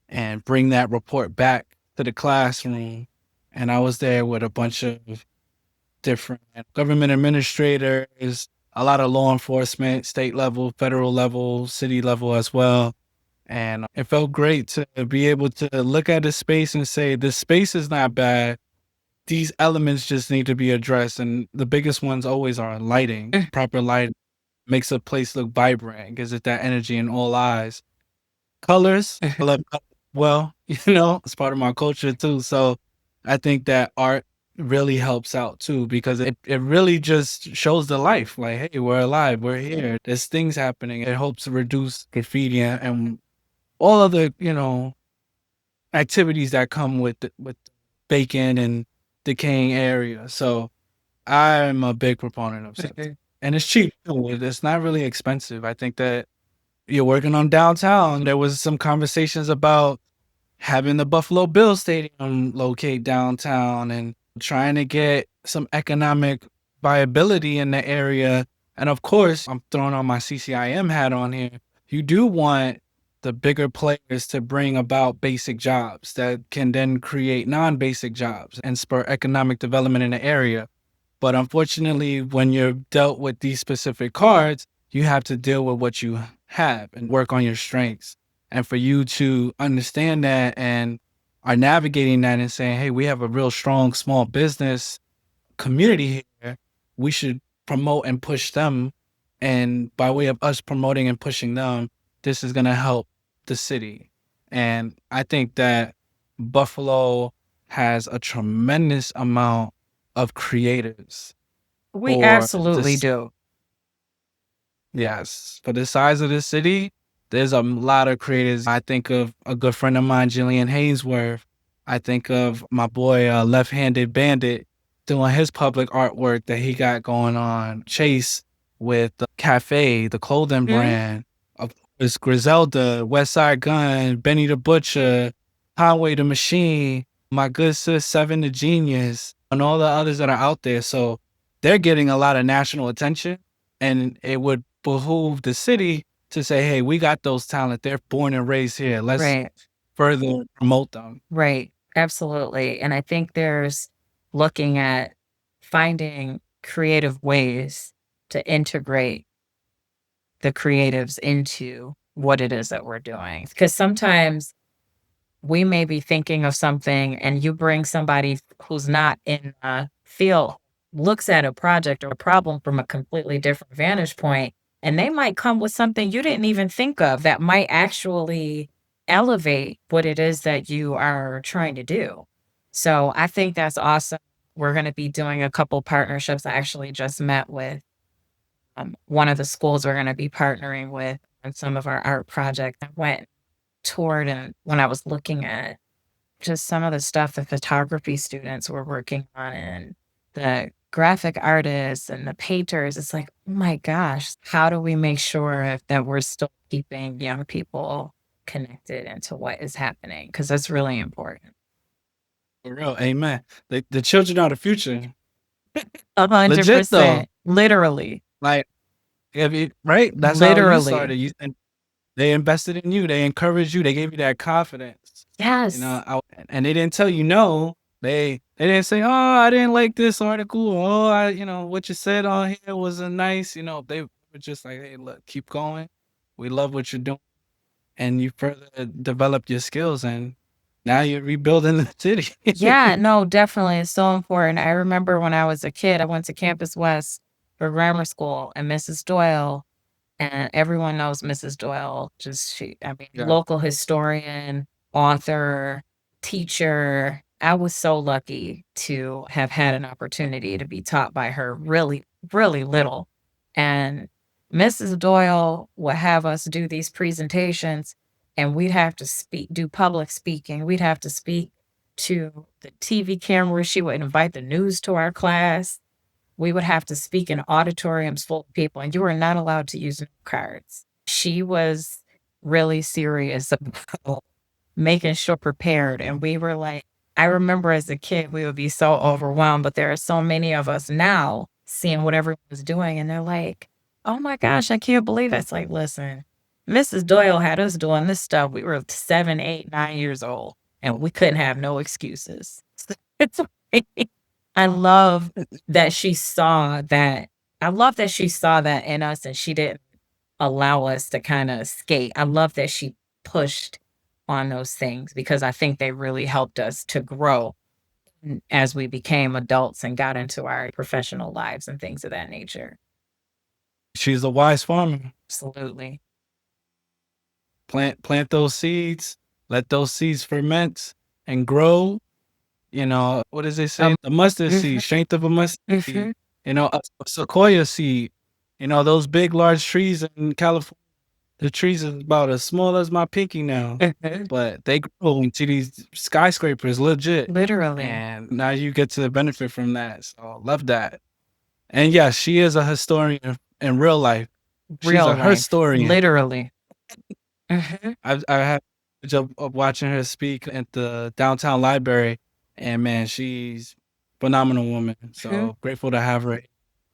and bring that report back to the classroom. And I was there with a bunch of different government administrators, a lot of law enforcement, state level, federal level, city level as well. And it felt great to be able to look at the space and say, this space is not bad. These elements just need to be addressed. And the biggest ones always are lighting. Proper light makes a place look vibrant, gives it that energy in all eyes. Colors, I love color well, it's part of my culture too. So I think that art really helps out too because it really just shows the life. Like, hey, we're alive, we're here. There's things happening. It helps reduce graffiti and all other, activities that come with vacant and decaying areas. So I'm a big proponent of it. And it's cheap too. It's not really expensive. I think that you're working on downtown. There was some conversations about having the Buffalo Bills stadium locate downtown and trying to get some economic viability in the area. And of course, I'm throwing on my CCIM hat on here. You do want the bigger players to bring about basic jobs that can then create non-basic jobs and spur economic development in the area. But unfortunately, when you're dealt with these specific cards, you have to deal with what you have and work on your strengths. And for you to understand that and are navigating that and saying, hey, we have a real strong small business community here, we should promote and push them. And by way of us promoting and pushing them, this is going to help the city. And I think that Buffalo has a tremendous amount of creatives We for absolutely this. do. Yes, for the size of the city, there's a lot of creators. I think of a good friend of mine, Jillian Haynesworth. I think of my boy, Left Handed Bandit, doing his public artwork that he got going on. Chase with the Cafe, the clothing Mhm. brand. Of course, Griselda, West Side Gun, Benny the Butcher, Conway the Machine, my good sis, Seven the Genius, and all the others that are out there. So they're getting a lot of national attention, and it would behoove the city to say, "Hey, we got those talent. They're born and raised here. Let's Right. further promote them." Right. Absolutely. And I think there's looking at finding creative ways to integrate the creatives into what it is that we're doing. Because sometimes we may be thinking of something and you bring somebody who's not in the field, looks at a project or a problem from a completely different vantage point, and they might come with something you didn't even think of that might actually elevate what it is that you are trying to do. So I think that's awesome. We're going to be doing a couple partnerships. I actually just met with one of the schools we're going to be partnering with on some of our art projects. I went toured, and when I was looking at just some of the stuff the photography students were working on and the graphic artists and the painters, it's like, oh my gosh, how do we make sure that we're still keeping young people connected into what is happening? Because that's really important. For real, amen. The children are the future. Legit though. 100%. Literally. Like, if you right, that's how you started. Literally. And they invested in you. They encouraged you. They gave you that confidence. You Yes. know, and they didn't tell you no. They didn't say, "Oh, I didn't like this article." "Oh, what you said on here wasn't nice." They were just like, "Hey, look, keep going. We love what you're doing." And you further develop your skills, and now you're rebuilding the city. Yeah, no, definitely. It's so important. I remember when I was a kid, I went to Campus West for grammar school, and Mrs. Doyle, and everyone knows Mrs. Doyle, just I mean, Yeah. local historian, author, teacher. I was so lucky to have had an opportunity to be taught by her really, really little. And Mrs. Doyle would have us do these presentations, and we'd have to do public speaking. We'd have to speak to the TV camera. She would invite the news to our class. We would have to speak in auditoriums full of people, and you were not allowed to use cards. She was really serious about making sure prepared. And we were like, I remember as a kid, we would be so overwhelmed, but there are so many of us now seeing what everyone was doing, and they're like, oh my gosh, I can't believe it. It's like, listen, Mrs. Doyle had us doing this stuff. We were 7, 8, 9 years old, and we couldn't have no excuses. It's okay. I love that she saw that. I love that she saw that in us and she didn't allow us to kind of skate. I love that she pushed on those things because I think they really helped us to grow as we became adults and got into our professional lives and things of that nature. She's a wise farmer. Absolutely. Plant those seeds, let those seeds ferment and grow. What does it say? The mustard seed, Mhm, strength of a mustard seed. mhm, A sequoia seed. Those big, large trees in California. The trees is about as small as my pinky now, mhm. but they grow into these skyscrapers, legit. Literally. And now you get to benefit from that. So love that. And yes, she is a historian in real life. She's a Real life. historian. Literally. Mhm, I had the job of watching her speak at the downtown library, and man, she's phenomenal woman. mhm. So grateful to have her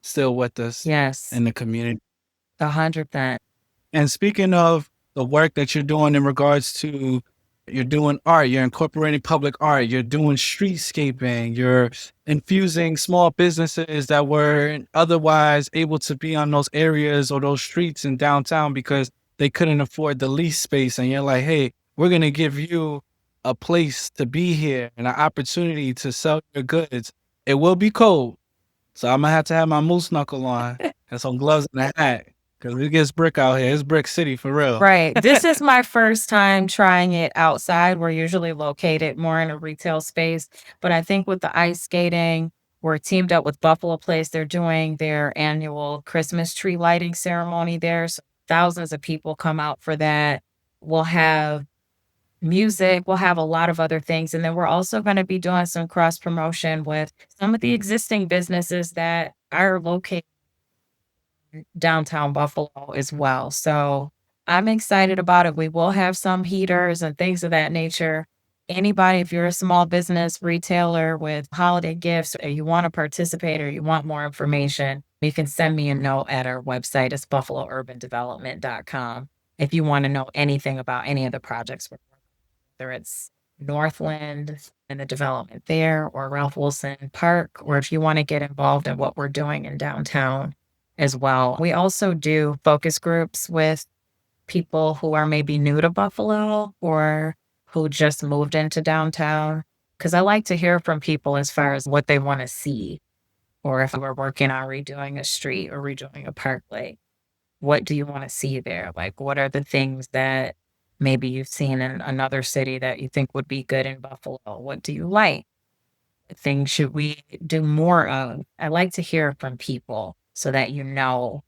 still with us Yes. in the community. 100%. And speaking of the work that you're doing in regards to you're doing art, you're incorporating public art, you're doing streetscaping, you're infusing small businesses that weren't otherwise able to be on those areas or those streets in downtown because they couldn't afford the lease space. And you're like, hey, we're going to give you a place to be here and an opportunity to sell your goods. It will be cold. So I'm going to have my moose knuckle on and some gloves and a hat. Because it gets brick out here. It's brick city for real. Right. This is my first time trying it outside. We're usually located more in a retail space, but I think with the ice skating, we're teamed up with Buffalo Place. They're doing their annual Christmas tree lighting ceremony there. So thousands of people come out for that. We'll have music, we'll have a lot of other things. And then we're also going to be doing some cross promotion with some of the existing businesses that are located downtown Buffalo as well. So I'm excited about it. We will have some heaters and things of that nature. Anybody, if you're a small business retailer with holiday gifts, or you want to participate or you want more information, you can send me a note at our website. It's buffalourbandevelopment.com. If you want to know anything about any of the projects, whether it's Northland and the development there, or Ralph Wilson Park, or if you want to get involved in what we're doing in downtown as well. We also do focus groups with people who are maybe new to Buffalo or who just moved into downtown. Because I like to hear from people as far as what they want to see, or if we're working on redoing a street or redoing a parkway, what do you want to see there? Like, what are the things that maybe you've seen in another city that you think would be good in Buffalo? What do you like? Things should we do more of? I like to hear from people so that you know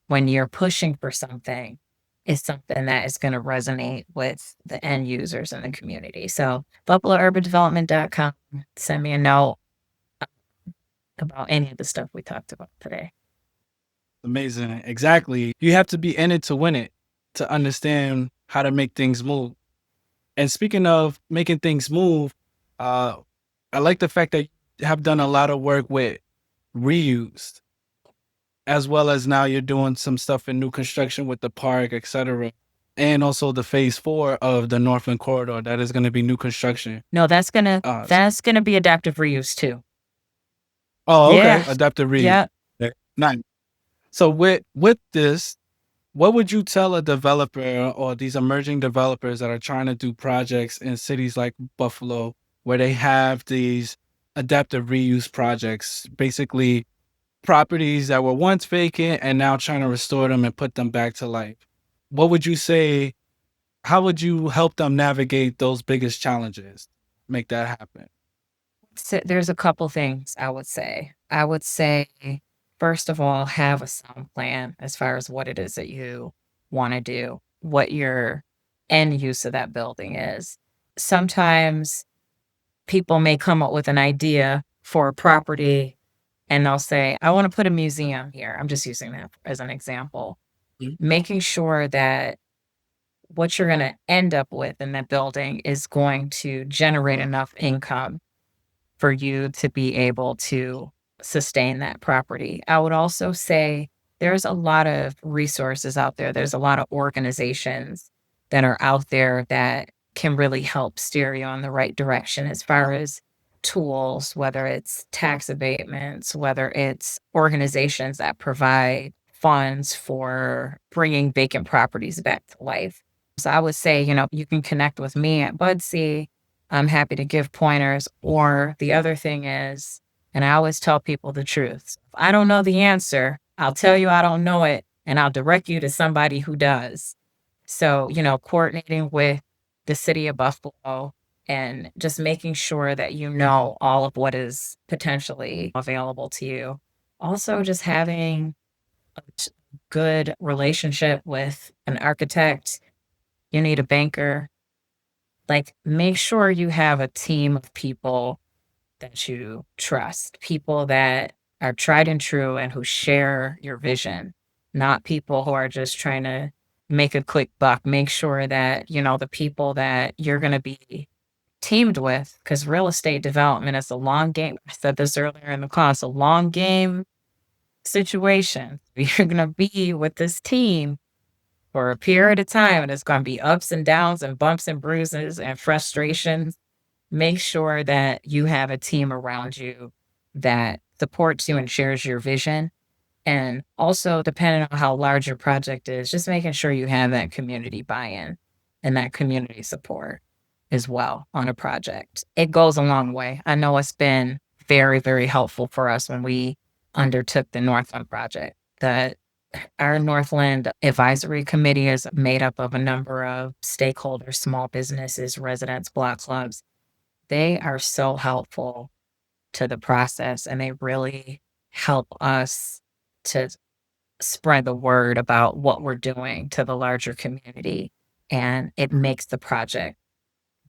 when you're pushing for something is something that is going to resonate with the end users in the community. So buffalourbandevelopment.com, send me a note about any of the stuff we talked about today. Amazing. Exactly. You have to be in it to win it, to understand how to make things move. And speaking of making things move, uh, I like the fact that you have done a lot of work with reused, as well as now you're doing some stuff in new construction with the park, etc. And also the phase 4 of the Northland corridor that is going to be new construction. No, that's gonna Uh, s- that's gonna be adaptive reuse too. oh, okay. Yeah. Adaptive reuse. Yeah. Okay. Nice. So with this, what would you tell a developer or these emerging developers that are trying to do projects in cities like Buffalo where they have these adaptive reuse projects, basically properties that were once vacant and now trying to restore them and put them back to life? What would you say? How would you help them navigate those biggest challenges? Make that happen. So there's a couple things I would say. I would say, first of all, have a sound plan as far as what it is that you want to do, what your end use of that building is. Sometimes people may come up with an idea for a property and they'll say, I want to put a museum here. I'm just using that as an example. Mhm. Making sure that what you're going to end up with in that building is going to generate enough income for you to be able to sustain that property. I would also say there's a lot of resources out there. There's a lot of organizations that are out there that can really help steer you in the right direction as far as tools, whether it's tax abatements, whether it's organizations that provide funds for bringing vacant properties back to life. So I would say, you can connect with me at Budsy. I'm happy to give pointers. Or the other thing is, and I always tell people the truth. If I don't know the answer, I'll tell you I don't know it and I'll direct you to somebody who does. So, coordinating with the city of Buffalo and just making sure that you know all of what is potentially available to you. Also, just having a good relationship with an architect. You need a banker. Like, make sure you have a team of people that you trust, people that are tried and true and who share your vision, not people who are just trying to make a quick buck. Make sure that, the people that you're going to be teamed with, because real estate development is a long game. I said this earlier in the call, it's a long game situation. You're going to be with this team for a period of time, and it's going to be ups and downs and bumps and bruises and frustrations. Make sure that you have a team around you that supports you and shares your vision. And also, depending on how large your project is, just making sure you have that community buy in and that community support as well on a project. It goes a long way. I know it's been very, very helpful for us when we undertook the Northland project. That Our Northland Advisory Committee is made up of a number of stakeholders, small businesses, residents, block clubs. They are so helpful to the process and they really help us to spread the word about what we're doing to the larger community. And it makes the project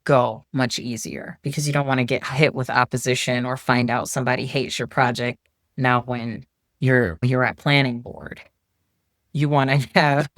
go much easier because you don't want to get hit with opposition or find out somebody hates your project now when you're at planning board. You want to have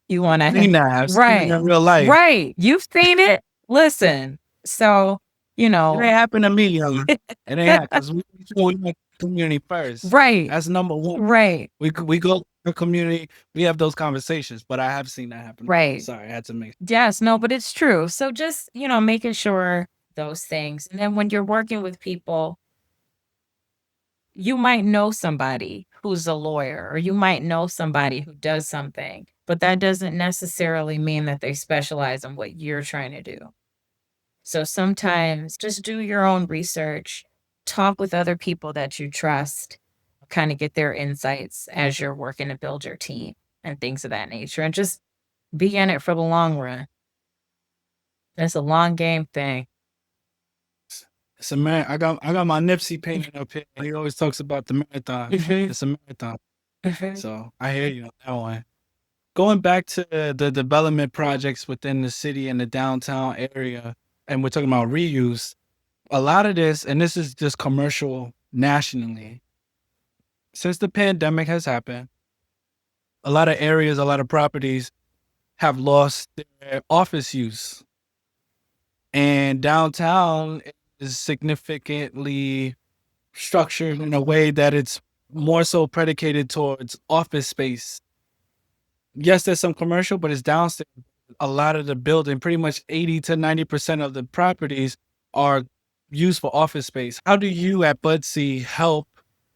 you want to Seen that. I've seen it right. in real life. Right. You've seen it. Listen. So, It ain't happened to me, young. It ain't happened because we make community first. right. That's number one. Right. We go to the community. We have those conversations, but I have seen that happen. Right. Sorry, I had to make. Yes, no, but it's true. So just, making sure those things. And then when you're working with people, you might know somebody who's a lawyer or you might know somebody who does something, but that doesn't necessarily mean that they specialize in what you're trying to do. So sometimes just do your own research, talk with other people that you trust, kind of get their insights as you're working to build your team and things of that nature, and just be in it for the long run. It's a long game thing. It's a man. I got my Nipsey painting up here. He always talks about the marathon. Mhm. It's a marathon. Mhm. So I hear you on that one. Going back to the development projects within the city and the downtown area, and we're talking about reuse. A lot of this, and this is just commercial nationally, since the pandemic has happened, a lot of areas, a lot of properties have lost their office use. And downtown is significantly structured in a way that it's more so predicated towards office space. Yes, there's some commercial, but it's downstairs. A lot of the building, pretty much 80 to 90% of the properties are used for office space. How do you at Budsy help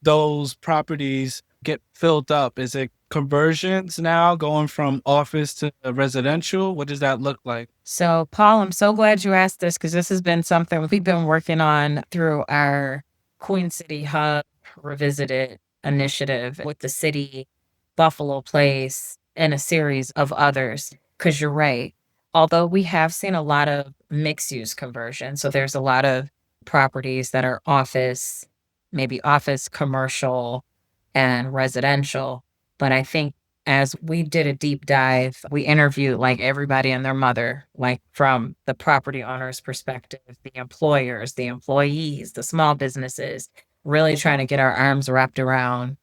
those properties get filled up? Is it conversions now going from office to residential? What does that look like? So, Paul, I'm so glad you asked this because this has been something we've been working on through our Queen City Hub Revisited initiative with the city, Buffalo Place, and a series of others. Because you're right. Although we have seen a lot of mixed use conversion, so there's a lot of properties that are office, maybe office, commercial, and residential. But I think as we did a deep dive, we interviewed like everybody and their mother, like from the property owner's perspective, the employers, the employees, the small businesses, really trying to get our arms wrapped around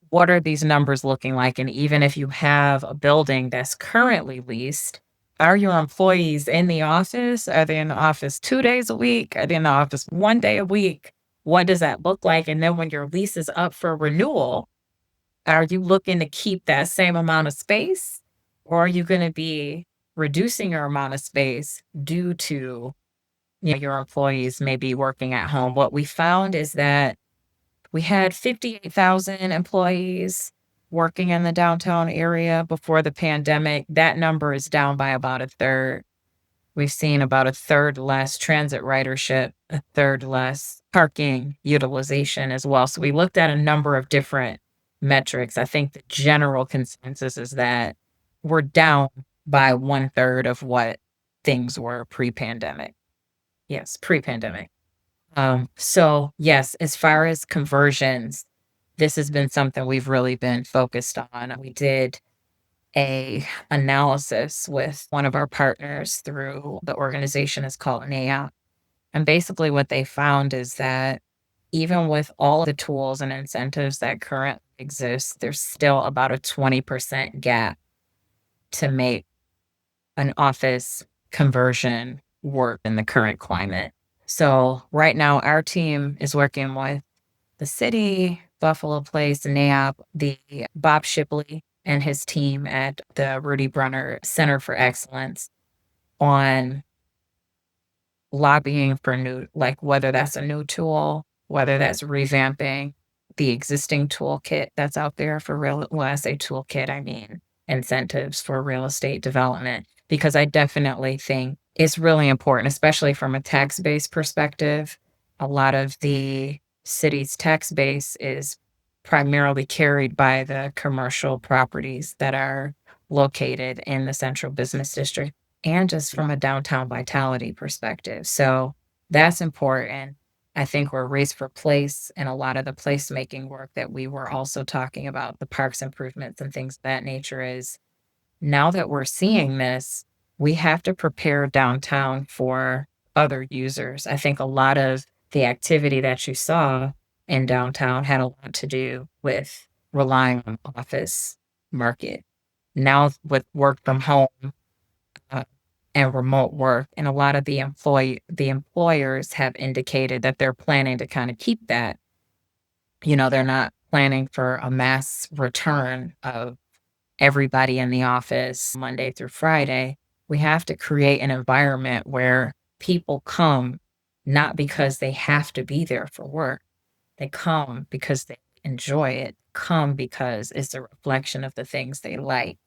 what are these numbers looking like? And even if you have a building that's currently leased, are your employees in the office? Are they in the office 2 days a week? Are they in the office 1 day a week? What does that look like? And then when your lease is up for renewal, are you looking to keep that same amount of space? Or are you going to be reducing your amount of space due to your employees maybe working at home? What we found is that we had 58,000 employees working in the downtown area before the pandemic. That number is down by about a third. We've seen about a third less transit ridership, a third less parking utilization as well. So we looked at a number of different metrics. I think the general consensus is that we're down by one third of what things were pre-pandemic. Yes, pre-pandemic. So yes, as far as conversions, this has been something we've really been focused on. We did a analysis with one of our partners through the organization is called NAIA. And basically what they found is that even with all the tools and incentives that currently exist, there's still about a 20% gap to make an office conversion work in the current climate. So right now our team is working with the city, Buffalo Place, NAP, the Bob Shipley and his team at the Rudy Brunner Center for Excellence on lobbying for new, like whether that's a new tool, whether that's revamping the existing toolkit that's out there for real. When I say toolkit, I mean incentives for real estate development, because I definitely think it's really important, especially from a tax base perspective. A lot of the city's tax base is primarily carried by the commercial properties that are located in the central business district and just from a downtown vitality perspective. So that's important. I think we're race for place and a lot of the placemaking work that we were also talking about, the parks improvements and things of that nature is now that we're seeing this, we have to prepare downtown for other users. I think a lot of the activity that you saw in downtown had a lot to do with relying on office market. Now with work from home uh, and remote work, and a lot of the employers have indicated that they're planning to kind of keep that. They're not planning for a mass return of everybody in the office Monday through Friday. We have to create an environment where people come not because they have to be there for work. They come because they enjoy it, come because it's a reflection of the things they like.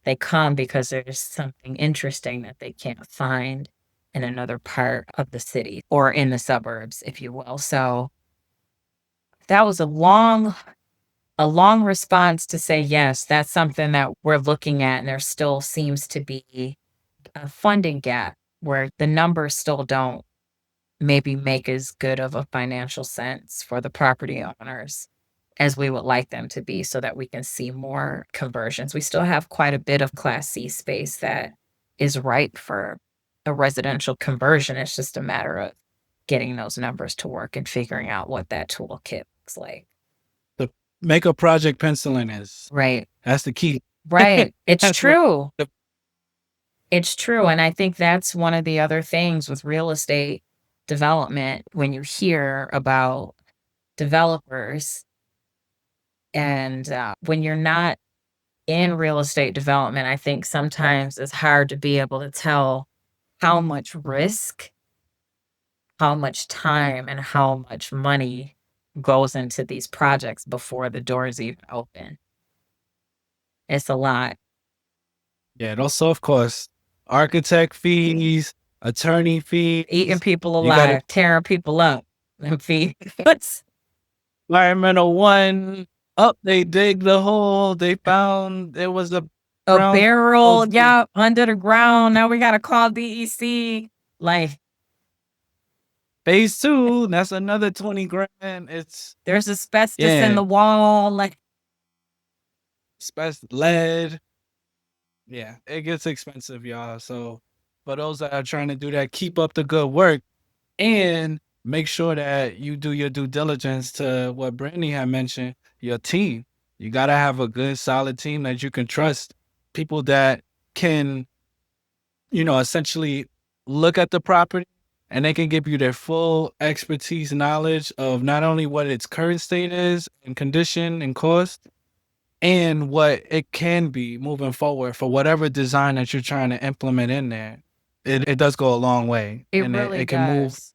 They come because there's something interesting that they can't find in another part of the city or in the suburbs, if you will. So that was a long response to say, yes, that's something that we're looking at, and there still seems to be a funding gap where the numbers still don't maybe make as good of a financial sense for the property owners as we would like them to be so that we can see more conversions. We still have quite a bit of Class C space that is ripe for a residential conversion. It's just a matter of getting those numbers to work and figuring out what that toolkit looks like. The make a project penciling is Right. that's the key. Right. It's That's what true. the It's true. And I think that's one of the other things with real estate development when you hear about developers and when you're not in real estate development, I think sometimes it's hard to be able to tell how much risk, how much time, and how much money goes into these projects before the doors even open. It's a lot. yeah, and also of course, architect fees, attorney Eating fees. people You got to alive, tearing people up, and feed. What's environmental one. Up, they dig the hole. They found it was a a brown. barrel, yeah, under the ground. Now we gotta call DEC. Like Phase two. That's another 20 grand. It's there's asbestos in yeah, the wall. Like lead. Yeah, it gets expensive, y'all. So for those that are trying to do that, keep up the good work and make sure that you do your due diligence to what Brandy had mentioned, your team. You got to have a good, solid team that you can trust, people that can, essentially look at the property and they can give you their full expertise knowledge of not only what its current state is and condition and cost, and what it can be moving forward for whatever design that you're trying to implement in there. It does go a long way it and really it can move. does.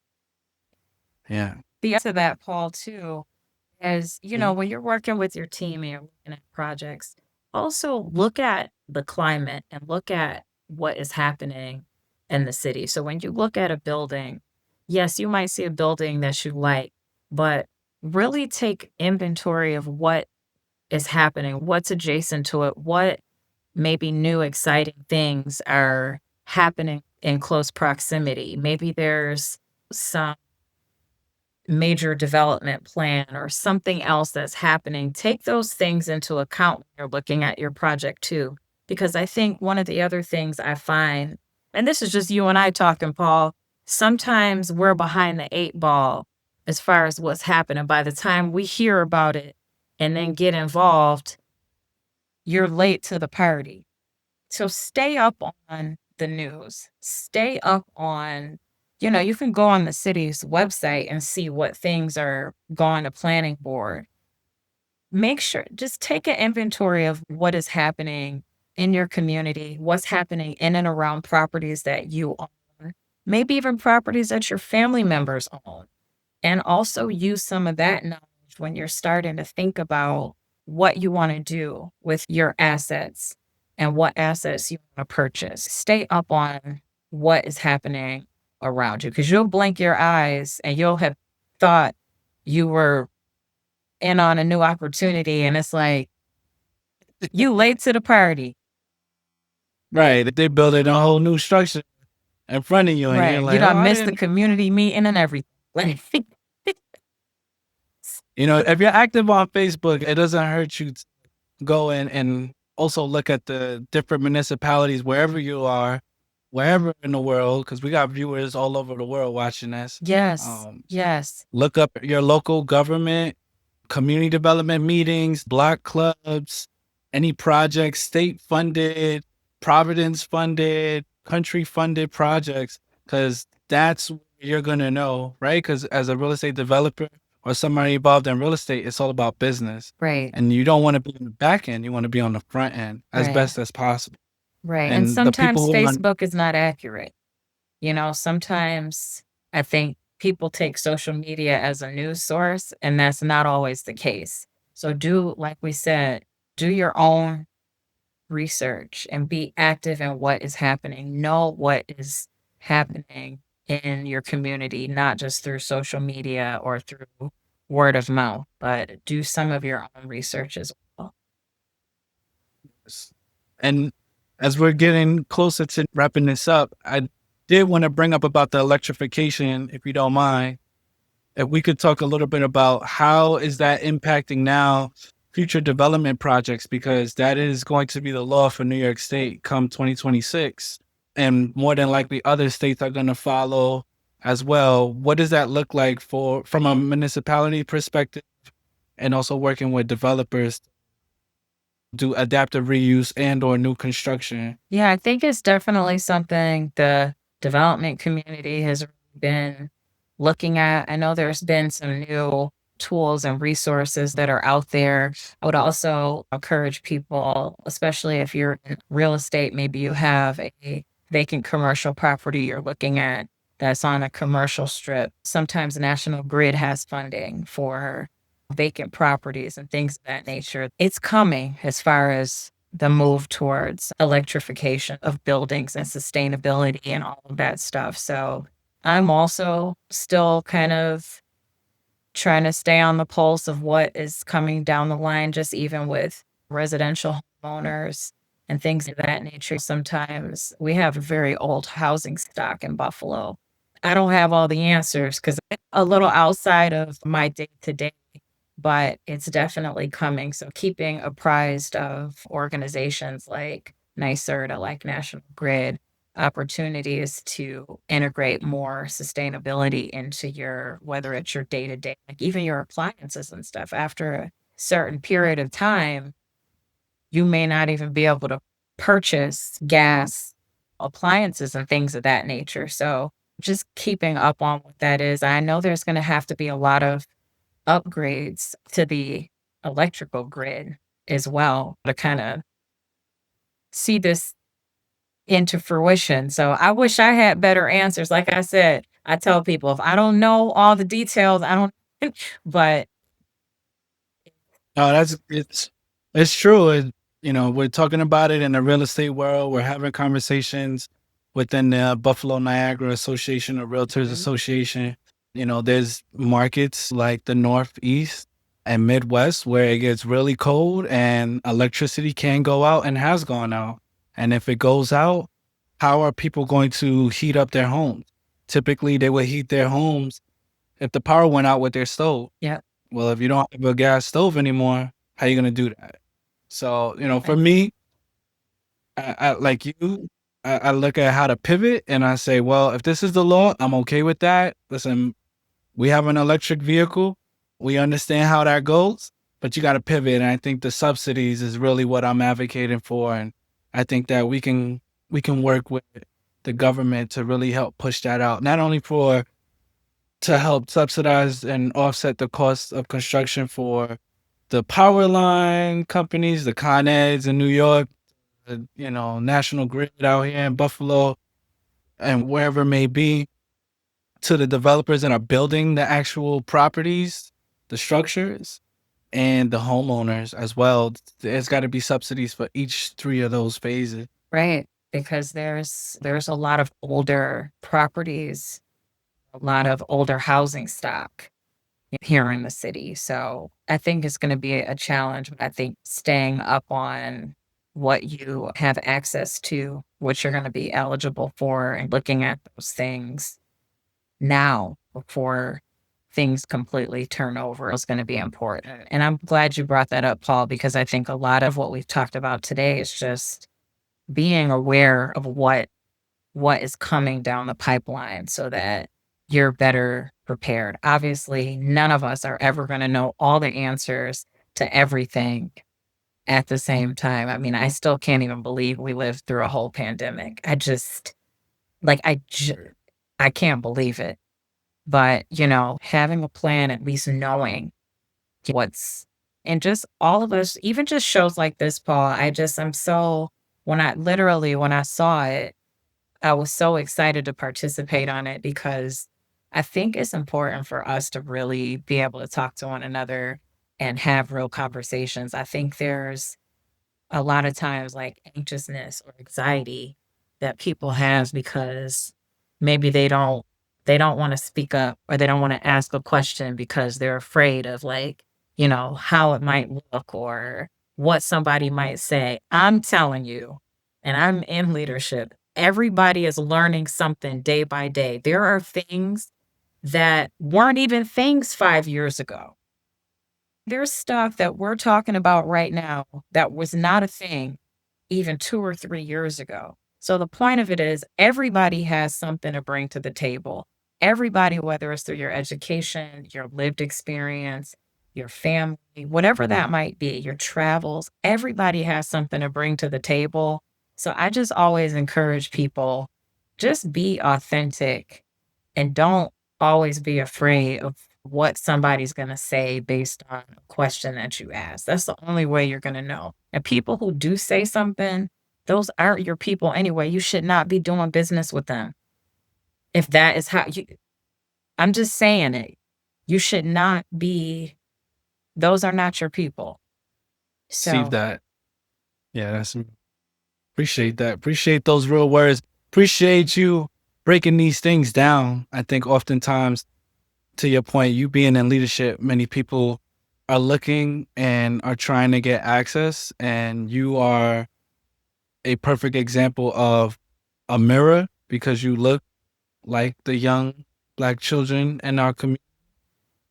Yeah. The to that, Paul, too, is Mhm. when you're working with your team and you're looking at projects, also look at the climate and look at what is happening in the city. So when you look at a building, yes, you might see a building that you like, but really take inventory of what is happening, what's adjacent to it, what maybe new exciting things are happening in close proximity. Maybe there's some major development plan or something else that's happening. Take those things into account when you're looking at your project too. Because I think one of the other things I find, and this is just you and I talking, Paul, sometimes we're behind the eight ball as far as what's happening. By the time we hear about it and then get involved, you're late to the party. So stay up on the news. Stay up on, you can go on the city's website and see what things are going to planning board. Make sure, just take an inventory of what is happening in your community, what's happening in and around properties that you own, maybe even properties that your family members own. And also use some of that knowledge when you're starting to think about what you want to do with your assets and what assets you want to purchase. Stay up on what is happening around you because you'll blink your eyes and you'll have thought you were in on a new opportunity, and it's like, you late to the party. Right. They building a whole new structure in front of you, and you're Right. You like, "Oh, done I missed the didn't." community meeting and everything. Like, If you're active on Facebook, it doesn't hurt you to go in and also look at the different municipalities wherever you are, wherever in the world, because we got viewers all over the world watching this. yes, Um, yes, Look up your local government, community development meetings, block clubs, any projects, state funded, Providence funded, country funded projects, because that's where you're going to know, right? Because as a real estate developer or somebody involved in real estate, it's all about business. right, And you don't want to be in the back end, you want to be on the front end as right, best as possible. right. And And the people sometimes who are on, Facebook is not accurate. Sometimes I think people take social media as a news source, and that's not always the case. So do, like we said, do your own research and be active in what is happening. Know what is happening in your community, not just through social media or through word of mouth, but do some of your own research as well. and as we're getting closer to wrapping this up, I did want to bring up about the electrification, if you don't mind. If we could talk a little bit about how is that impacting now future development projects, because that is going to be the law for New York State come 2026. And more than likely other states are going to follow as well. What does that look like for from a municipality perspective and also working with developers do adaptive reuse and or new construction? Yeah, I think it's definitely something the development community has been looking at. I know there's been some new tools and resources that are out there. I would also encourage people, especially if you're in real estate, maybe you have a vacant commercial property you're looking at that's on a commercial strip. Sometimes National Grid has funding for vacant properties and things of that nature. It's coming as far as the move towards electrification of buildings and sustainability and all of that stuff. So I'm also still kind of trying to stay on the pulse of what is coming down the line, just even with residential homeowners and things of that nature. Sometimes we have a very old housing stock in Buffalo. I don't have all the answers because a little outside of my day to day, but it's definitely coming. So keeping apprised of organizations like NYSERDA, like National Grid, opportunities to integrate more sustainability into your, whether it's your day to day, like even your appliances and stuff. After a certain period of time, you may not even be able to purchase gas appliances and things of that nature. So just keeping up on what that is. I know there's going to have to be a lot of upgrades to the electrical grid as well to kind of see this into fruition. So I wish I had better answers. Like I said, I tell people if I don't know all the details, I don't, but No, it's true. We're talking about it in the real estate world. We're having conversations within the Buffalo Niagara Association of Realtors Mhm. Association. There's markets like the Northeast and Midwest where it gets really cold and electricity can go out and has gone out. And if it goes out, how are people going to heat up their homes? Typically, they would heat their homes if the power went out with their stove. yeah, Well, if you don't have a gas stove anymore, how you gonna do that? So, for right, me, I like you, I look at how to pivot and I say, well, if this is the law, I'm okay with that. Listen, we have an electric vehicle. We understand how that goes, but you got to pivot. And I think the subsidies is really what I'm advocating for. And I think that we can work with the government to really help push that out, not only for to help subsidize and offset the cost of construction for the power line companies, the Con Eds in New York, National Grid out here in Buffalo, and wherever it may be, to the developers that are building the actual properties, the structures, and the homeowners as well. There's got to be subsidies for each three of those phases. right. Because there's a lot of older properties, a lot of older housing stock. here in the city. So I think it's going to be a challenge, but I think staying up on what you have access to, what you're going to be eligible for, and looking at those things now before things completely turn over is going to be important. And I'm glad you brought that up, Paul, because I think a lot of what we've talked about today is just being aware of what is coming down the pipeline so that you're better prepared. Obviously, none of us are ever going to know all the answers to everything at the same time. I mean, I still can't even believe we lived through a whole pandemic. I just like I can't believe it. But, having a plan, at least knowing what's and just all of us, even just shows like this, Paul, I'm so when I saw it, I was so excited to participate on it because I think it's important for us to really be able to talk to one another and have real conversations. I think there's a lot of times like anxiousness or anxiety that people have because maybe they don't want to speak up or they don't want to ask a question because they're afraid of like, how it might look or what somebody might say. I'm telling you, and I'm in leadership, everybody is learning something day by day. There are things that weren't even things 5 years ago. There's stuff that we're talking about right now that was not a thing even 2 or 3 years ago. So the point of it is everybody has something to bring to the table. Everybody, whether it's through your education, your lived experience, your family, whatever that might be, your travels, everybody has something to bring to the table. So I just always encourage people, just be authentic and don't always be afraid of what somebody's going to say based on a question that you ask. That's the only way you're going to know. And people who do say something, those aren't your people anyway. You should not be doing business with them. If that is how you, I'm just saying it. You should not be, those are not your people. Receive So that. Yeah, that's appreciate that. Appreciate those real words. Appreciate you breaking these things down. I think oftentimes, to your point, you being in leadership, many people are looking and are trying to get access, and you are a perfect example of a mirror because you look like the young Black children in our community.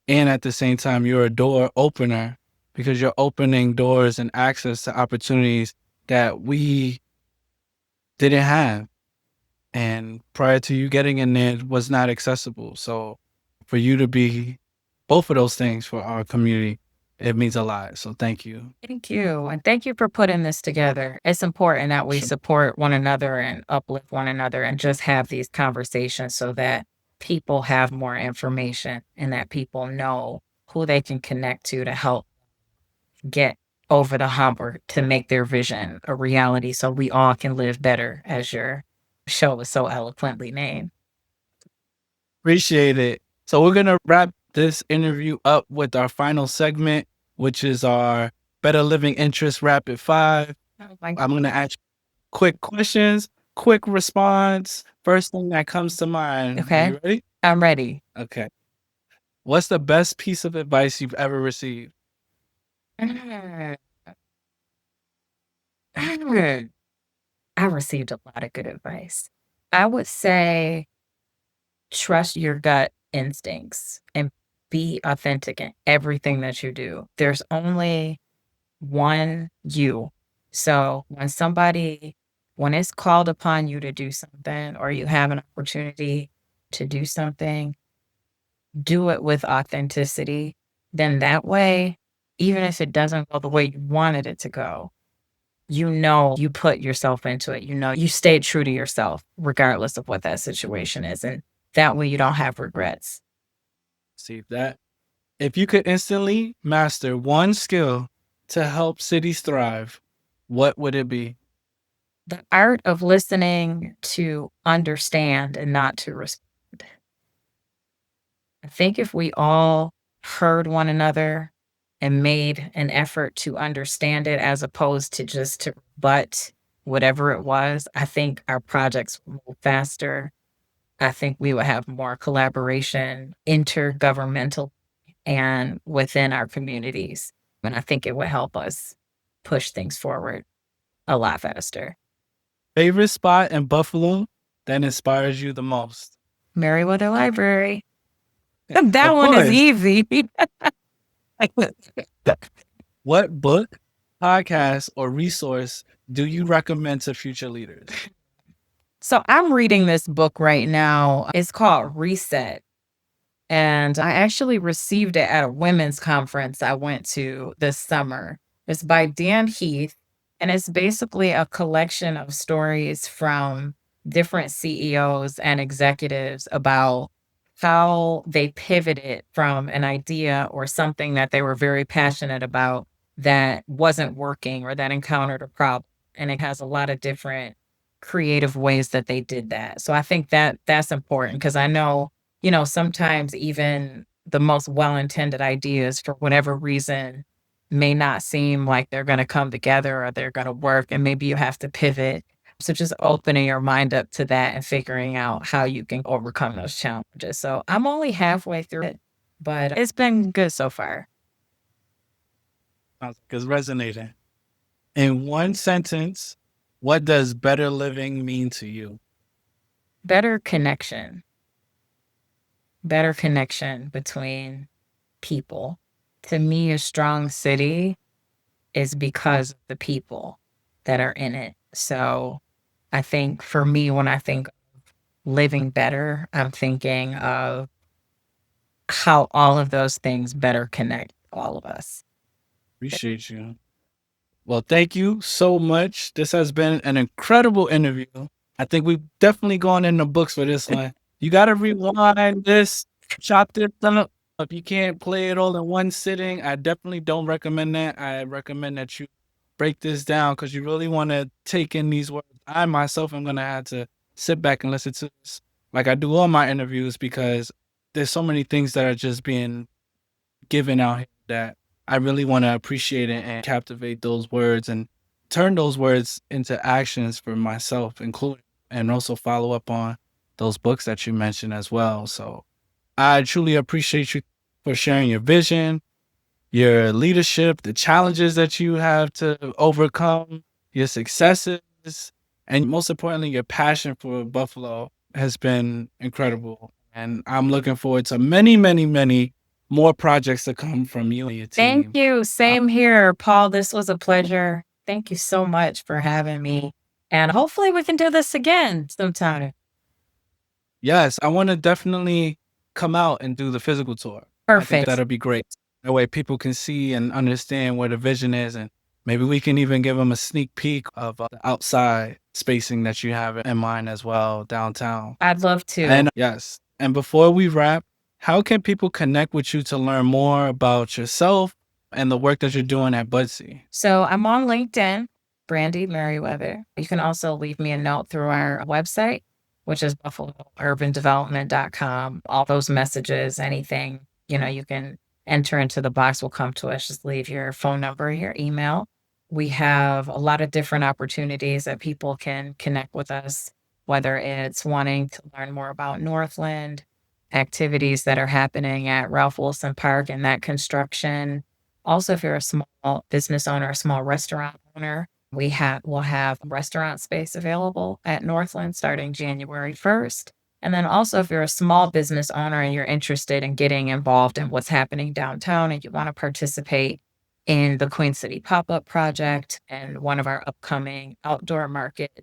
And at the same time, you're a door opener because you're opening doors and access to opportunities that we didn't have. And prior to you getting in there, it was not accessible. So for you to be both of those things for our community, it means a lot. So thank you. thank you. And thank you for putting this together. It's important that we Sure. support one another and uplift one another and just have these conversations so that people have more information and that people know who they can connect to help get over the hump or to make their vision a reality so we all can live better, as your show was so eloquently named. Appreciate it. So we're going to wrap this interview up with our final segment, which is our Better Living Interest Rapid Five. Oh my, I'm going to ask quick questions, quick response. First thing that comes to mind. Are okay, you ready? I'm ready. Okay. What's the best piece of advice you've ever received? Mm, mm. I received a lot of good advice. I would say trust your gut instincts and be authentic in everything that you do. There's only one you. So when it's called upon you to do something or you have an opportunity to do something, do it with authenticity. Then that way, even if it doesn't go the way you wanted it to go, you put yourself into it. You stayed true to yourself, regardless of what that situation is. And that way you don't have regrets. See that? If you could instantly master one skill to help cities thrive, what would it be? The art of listening to understand and not to respond. I think if we all heard one another and made an effort to understand it as opposed to just to rebut whatever it was, I think our projects would move faster. I think we would have more collaboration, intergovernmental. and within our communities. And I think it would help us push things forward a lot faster. Favorite spot in Buffalo that inspires you the most? Merriweather Library. That Of one is course. easy. What book, podcast, or resource do you recommend to future leaders? So I'm reading this book right now. It's called Reset. And I actually received it at a women's conference I went to this summer. It's by Dan Heath, and it's basically a collection of stories from different CEOs and executives about how they pivoted from an idea or something that they were very passionate about that wasn't working or that encountered a problem. And it has a lot of different creative ways that they did that. So I think that that's important because I know, sometimes even the most well-intended ideas for whatever reason may not seem like they're going to come together or they're going to work. And maybe you have to pivot. So just opening your mind up to that and figuring out how you can overcome those challenges. So I'm only halfway through it, but it's been good so far. Sounds like it's resonating. In one sentence, what does better living mean to you? Better connection, better connection between people. To me, a strong city is because of the people that are in it. So I think for me, when I think living better, I'm thinking of how all of those things better connect all of us. Appreciate you. Well, thank you so much. This has been an incredible interview. I think we've definitely gone in the books for this one. You got to rewind this, chop this up. If you can't play it all in one sitting, I definitely don't recommend that. I recommend that you break this down because you really want to take in these words. I myself am going to have to sit back and listen to this like I do all my interviews because there's so many things that are just being given out here that I really want to appreciate it and captivate those words and turn those words into actions for myself, including, and also follow up on those books that you mentioned as well. So I truly appreciate you for sharing your vision, your leadership, the challenges that you have to overcome, your successes, and most importantly, your passion for Buffalo has been incredible. And I'm looking forward to many, many, many more projects to come from you and your Thank team. you. Uh, Same here, Paul. This was a pleasure. Thank you so much for having me. And hopefully we can do this again sometime. yes, I want to definitely come out and do the physical tour. I think Perfect. that'll be great. That way people can see and understand where the vision is. And maybe we can even give them a sneak peek of the outside spacing that you have in mind as well downtown. I'd love to. And yes, and before we wrap, how can people connect with you to learn more about yourself and the work that you're doing at Budsy? So I'm on LinkedIn, Brandy Merriweather. You can also leave me a note through our website, which is buffalourbandevelopment.com. All those messages, anything, you can enter into the box will come to us. Just leave your phone number, your email. We have a lot of different opportunities that people can connect with us, whether it's wanting to learn more about Northland, activities that are happening at Ralph Wilson Park and that construction. Also, if you're a small business owner, a small restaurant owner, we'll have restaurant space available at Northland starting January 1st. And then also, if you're a small business owner and you're interested in getting involved in what's happening downtown and you want to participate in the Queen City Pop-Up Project and one of our upcoming outdoor markets,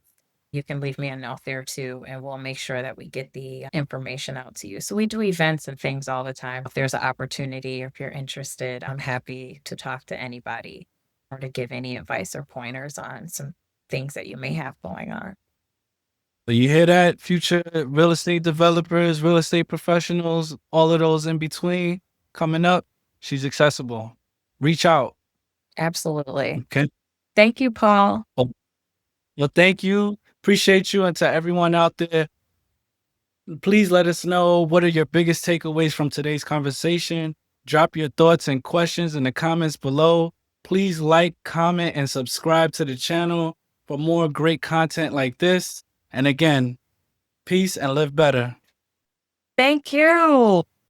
you can leave me a note there too, and we'll make sure that we get the information out to you. So we do events and things all the time. If there's an opportunity, or if you're interested, I'm happy to talk to anybody or to give any advice or pointers on some things that you may have going on. So you hear that, future real estate developers, real estate professionals, all of those in between coming up, she's accessible. Reach out. Absolutely. Okay. Thank you, Paul. Well, thank you. Appreciate you. And to everyone out there, please let us know what are your biggest takeaways from today's conversation. Drop your thoughts and questions in the comments below. Please like, comment, and subscribe to the channel for more great content like this. And again, peace and live better. Thank you.